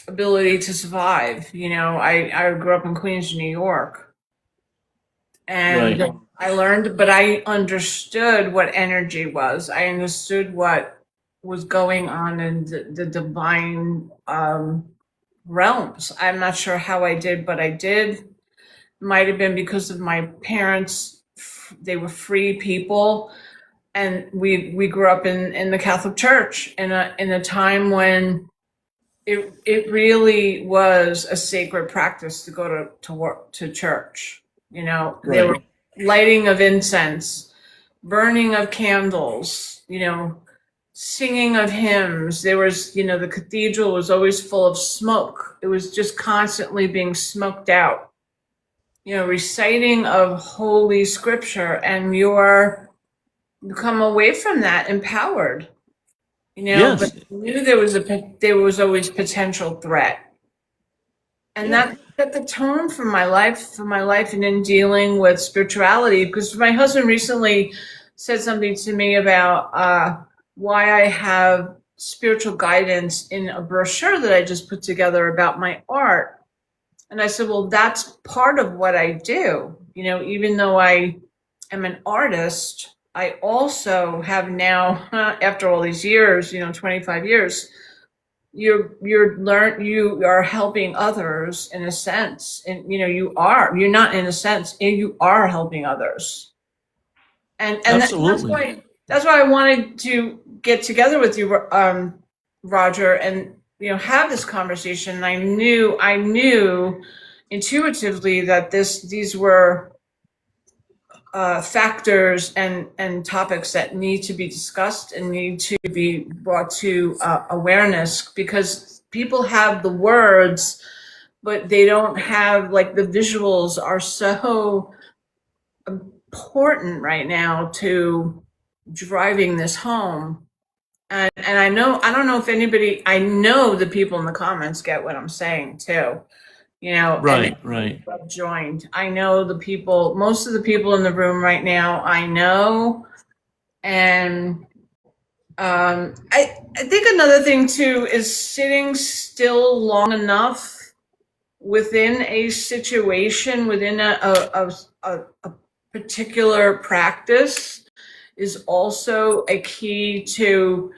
ability to survive. You know, I grew up in Queens, New York, and Right. I learned, but I understood what energy was. I understood what was going on in the divine realms. I'm not sure how I did, but I did. Might have been because of my parents. They were free people, and we grew up in the Catholic Church in a time when it really was a sacred practice to go to work to church. You know, there Right. were lighting of incense, burning of candles, you know, singing of hymns. There was, you know, the cathedral was always full of smoke. It was just constantly being smoked out. You know, reciting of holy scripture, and you come away from that empowered. You know, but Yes. I knew there was always potential threat, and Yeah. that set the tone for my life, and in dealing with spirituality. Because my husband recently said something to me about why I have spiritual guidance in a brochure that I just put together about my art. And I said, well, that's part of what I do. You know, even though I am an artist, I also have now, after all these years, you know, 25 years, you are helping others in a sense. And, you know, you're not in a sense, and you are helping others. And Absolutely. that's why I wanted to get together with you, Roger, and, you know, have this conversation. And I knew intuitively that these were factors and topics that need to be discussed and need to be brought to awareness, because people have the words, but they don't have, like, the visuals are so important right now to driving this home. And I don't know if anybody, I know the people in the comments get what I'm saying too, you know, and Right. Right. I've joined. I know the people, most of the people in the room right now, I know. And I think another thing too is sitting still long enough within a situation, within a particular practice, is also a key to,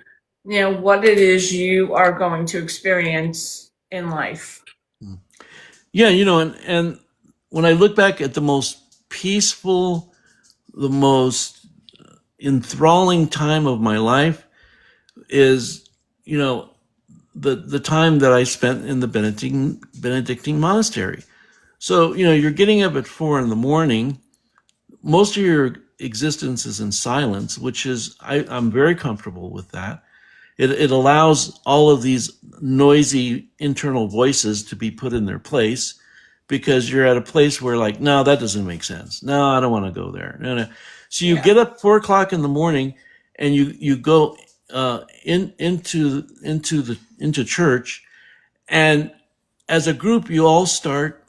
you know, what it is you are going to experience in life. Yeah. You know, and when I look back at the most peaceful, the most enthralling time of my life is, you know, the time that I spent in the Benedictine monastery. So, you know, you're getting up at 4 in the morning. Most of your existence is in silence, which is, I'm very comfortable with that. It allows all of these noisy internal voices to be put in their place, because you're at a place where, like, no, that doesn't make sense. No, I don't want to go there. No, no. So you Yeah. get up 4 o'clock in the morning, and you go into church, and as a group you all start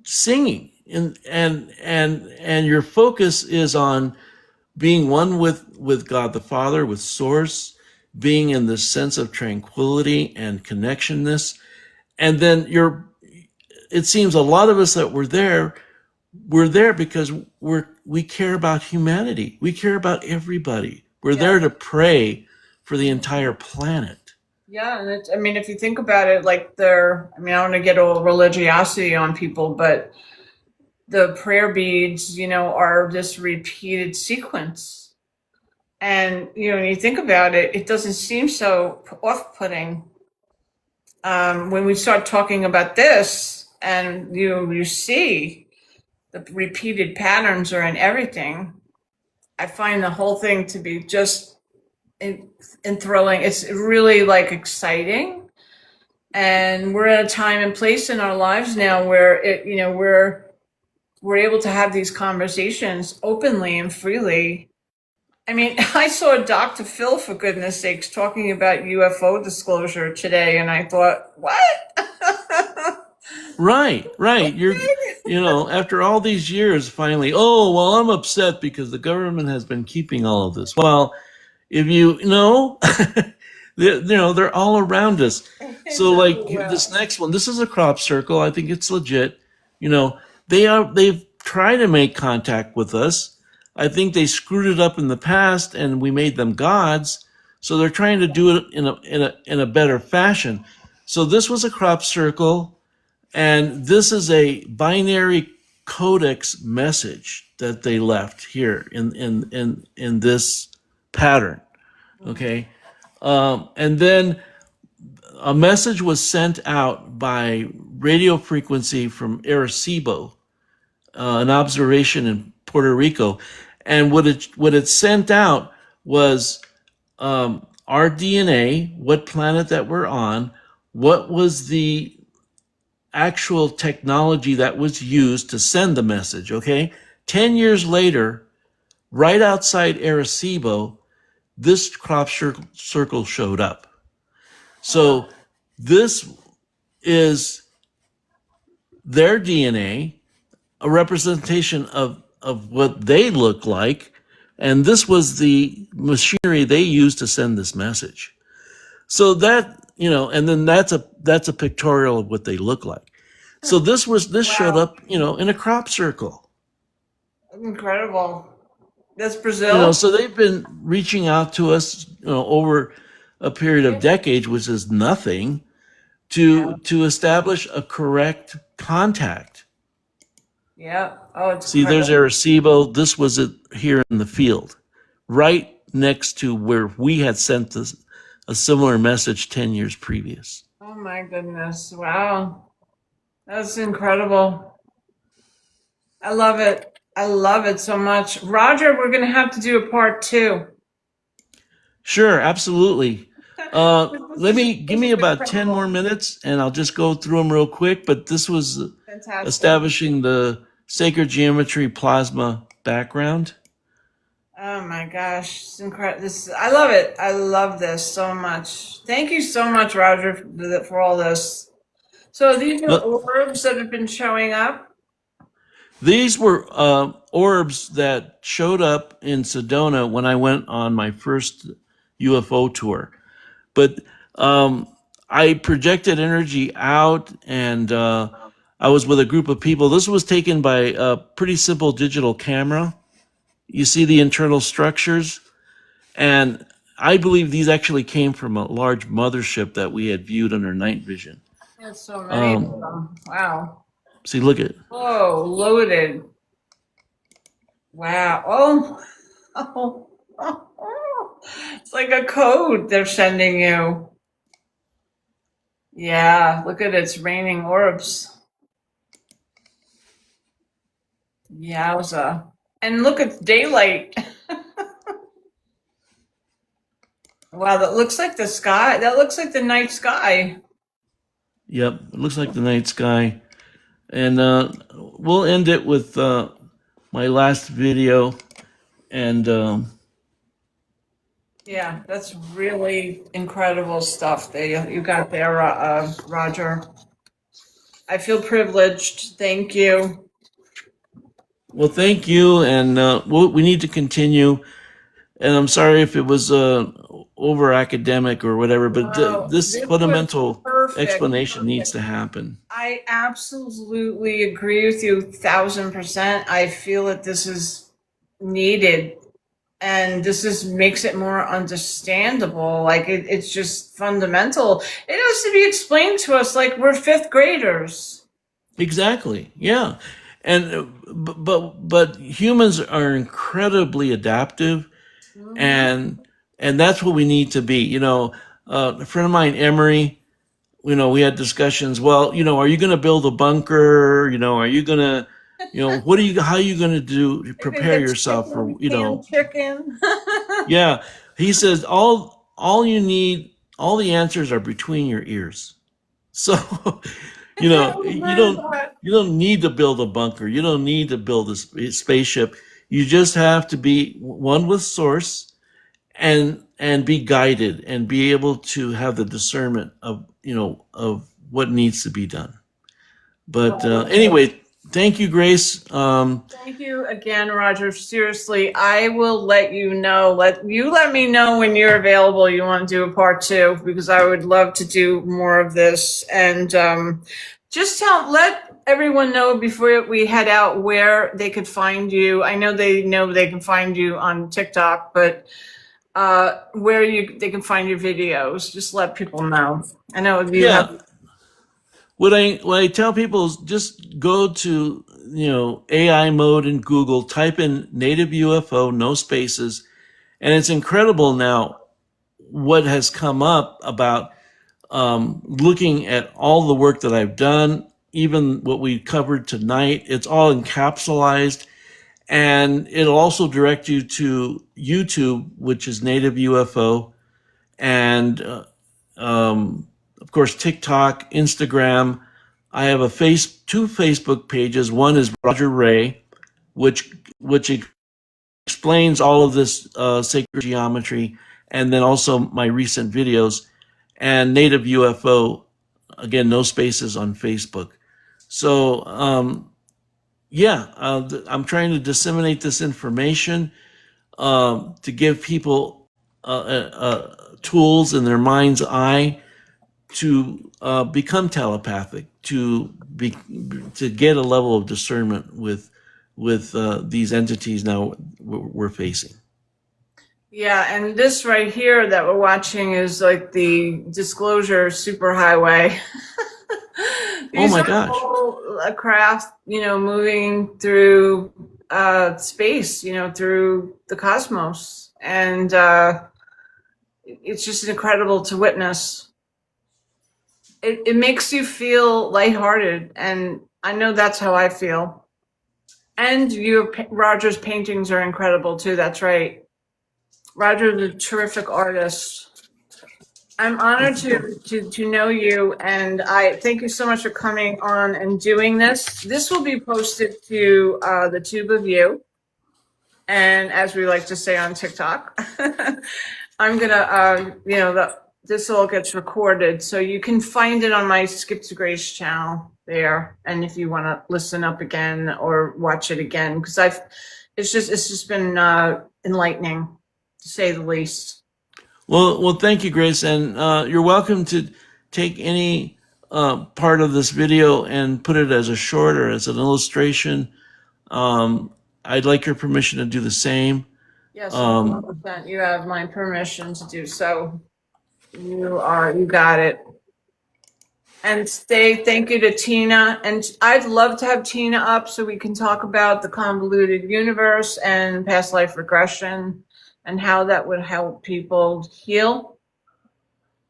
singing, and your focus is on being one with God the Father, with Source, being in this sense of tranquility and connectionness. And then it seems a lot of us that we're there because we care about humanity. We care about everybody. We're Yeah. there to pray for the entire planet. Yeah, and I mean, if you think about it, like, I mean, I don't want to get all religiosity on people, but the prayer beads, you know, are this repeated sequence. And, you know, when you think about it, it doesn't seem so off-putting. When we start talking about this, and you see the repeated patterns are in everything, I find the whole thing to be just enthralling. It's really, like, exciting. And we're at a time and place in our lives now where you know, we're able to have these conversations openly and freely. I mean, I saw Dr. Phil, for goodness sakes, talking about UFO disclosure today, and I thought, what? Right, right. after all these years, finally, oh, well, I'm upset because the government has been keeping all of this. Well, if you know, they're all around us. It's So like everywhere. this next one, this is a crop circle. I think it's legit. They've tried to make contact with us. I think they screwed it up in the past and we made them gods. So they're trying to do it in a better fashion. So this was a crop circle, and this is a binary codex message that they left here in this pattern. Okay. And then a message was sent out by radio frequency from Arecibo, an observation in Puerto Rico. And what it sent out was our DNA, what planet that we're on, what was the actual technology that was used to send the message, okay? 10 years later, right outside Arecibo, this crop circle showed up. So this is their DNA, a representation of what they look like, and this was the machinery they used to send this message. So that, and then that's a pictorial of what they look like. So this showed Wow. up, in a crop circle. Incredible. That's Brazil? So they've been reaching out to us, over a period of decades, which is nothing, Yeah. to establish a correct contact. Yeah. Oh, it's See, there's incredible. Arecibo. This was it here in the field, right next to where we had sent a similar message 10 years previous. Oh my goodness. Wow. That's incredible. I love it. I love it so much. Roger, we're going to have to do a part 2. Sure, absolutely. This Give is me about 10 more incredible. minutes and I'll just go through them real quick. But this was Fantastic. establishing the sacred geometry plasma background. Oh my gosh. It's incredible. I love it. I love this so much. Thank you so much, Roger, for all this. So these are No, orbs that have been showing up. these were orbs that showed up in Sedona when I went on my first UFO tour. But I projected energy out, and I was with a group of people. This was taken by a pretty simple digital camera. You see the internal structures, and I believe these actually came from a large mothership that we had viewed under night vision. There's so many of Um, them. Wow. See, look at Whoa, loaded. Wow. Oh. Oh. It's like a code they're sending you. Yeah, look at it. It's raining orbs. Yowza. And look, it's daylight. Wow, that looks like the sky. That looks like the night sky. Yep, it looks like the night sky. And we'll end it with my last video. And Yeah, that's really incredible stuff that you got there, Roger. I feel privileged. Thank you. well, thank you. And we need to continue. And I'm sorry if it was over academic or whatever, but Wow, this this was fundamental perfect. explanation needs to happen. I absolutely agree with you 1,000%. I feel that this is needed and this makes it more understandable. Like it's just fundamental. It has to be explained to us like we're 5th graders. Exactly. Yeah. And but humans are incredibly adaptive, Mhm. and that's what we need to be. A friend of mine, Emery, we had discussions. Well, are you going to build a bunker? Are you going to, how are you going to If it prepare gets yourself for, chicken, canned chicken. yeah. He says all you need, all the answers are between your ears. So, you don't need to build a bunker. You don't need to build a spaceship. You just have to be one with source and be guided and be able to have the discernment of what needs to be done. But anyway, Thank you, Grace. Thank you again, Roger. Seriously, I will let you know. Let me know when you're available. You want to do a part two, because I would love to do more of this. And just let everyone know before we head out where they could find you. I know they can find you on TikTok, but where they can find your videos. Just let people know. I know you Yeah, have. what I tell people is just go to AI mode in Google, type in native UFO, no spaces, and it's incredible now what has come up about looking at all the work that I've done, even what we covered tonight. It's all encapsulated, and it'll also direct you to YouTube, which is native UFO, and of course TikTok, Instagram. I have two Facebook pages. One is Roger Ray, which explains all of this sacred geometry, and then also my recent videos, and Native UFO. Again, no spaces on Facebook. So I'm trying to disseminate this information to give people tools in their mind's eye to become telepathic, to get a level of discernment with these entities now we're facing. Yeah, and this right here that we're watching is like the disclosure superhighway. Oh These my are gosh. all a craft, moving through space, through the cosmos. And it's just incredible to witness. It makes you feel lighthearted, and I know that's how I feel. And Roger's paintings are incredible too. That's right. Roger's a terrific artist. I'm honored to know you, and I thank you so much for coming on and doing this. This will be posted to the Tube of You, and as we like to say on TikTok, I'm gonna, this all gets recorded, so you can find it on my Skip to Grace channel there. And if you want to listen up again or watch it again, because it's just been enlightening, to say the least. Well, thank you, Grace, and you're welcome to take any part of this video and put it as a short or as an illustration. I'd like your permission to do the same. Yes, 100%. You have my permission to do so. You got it. And thank you to Tina. And I'd love to have Tina up so we can talk about the convoluted universe and past life regression and how that would help people heal.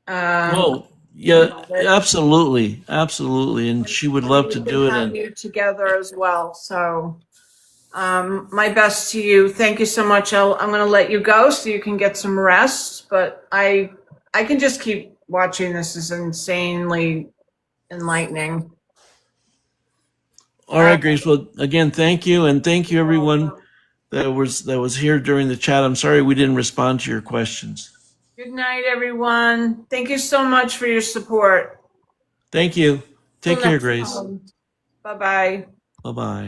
Oh, yeah, absolutely, absolutely, and she would love to do it. Have And you together as well. So my best to you. Thank you so much. I'm going to let you go so you can get some rest. But I can just keep watching. This is insanely enlightening. all right, Grace. Well, again, thank you, and thank you everyone that was here during the chat. I'm sorry we didn't respond to your questions. Good night, everyone. Thank you so much for your support. Thank you. Take care, Grace. Bye-bye. Bye bye.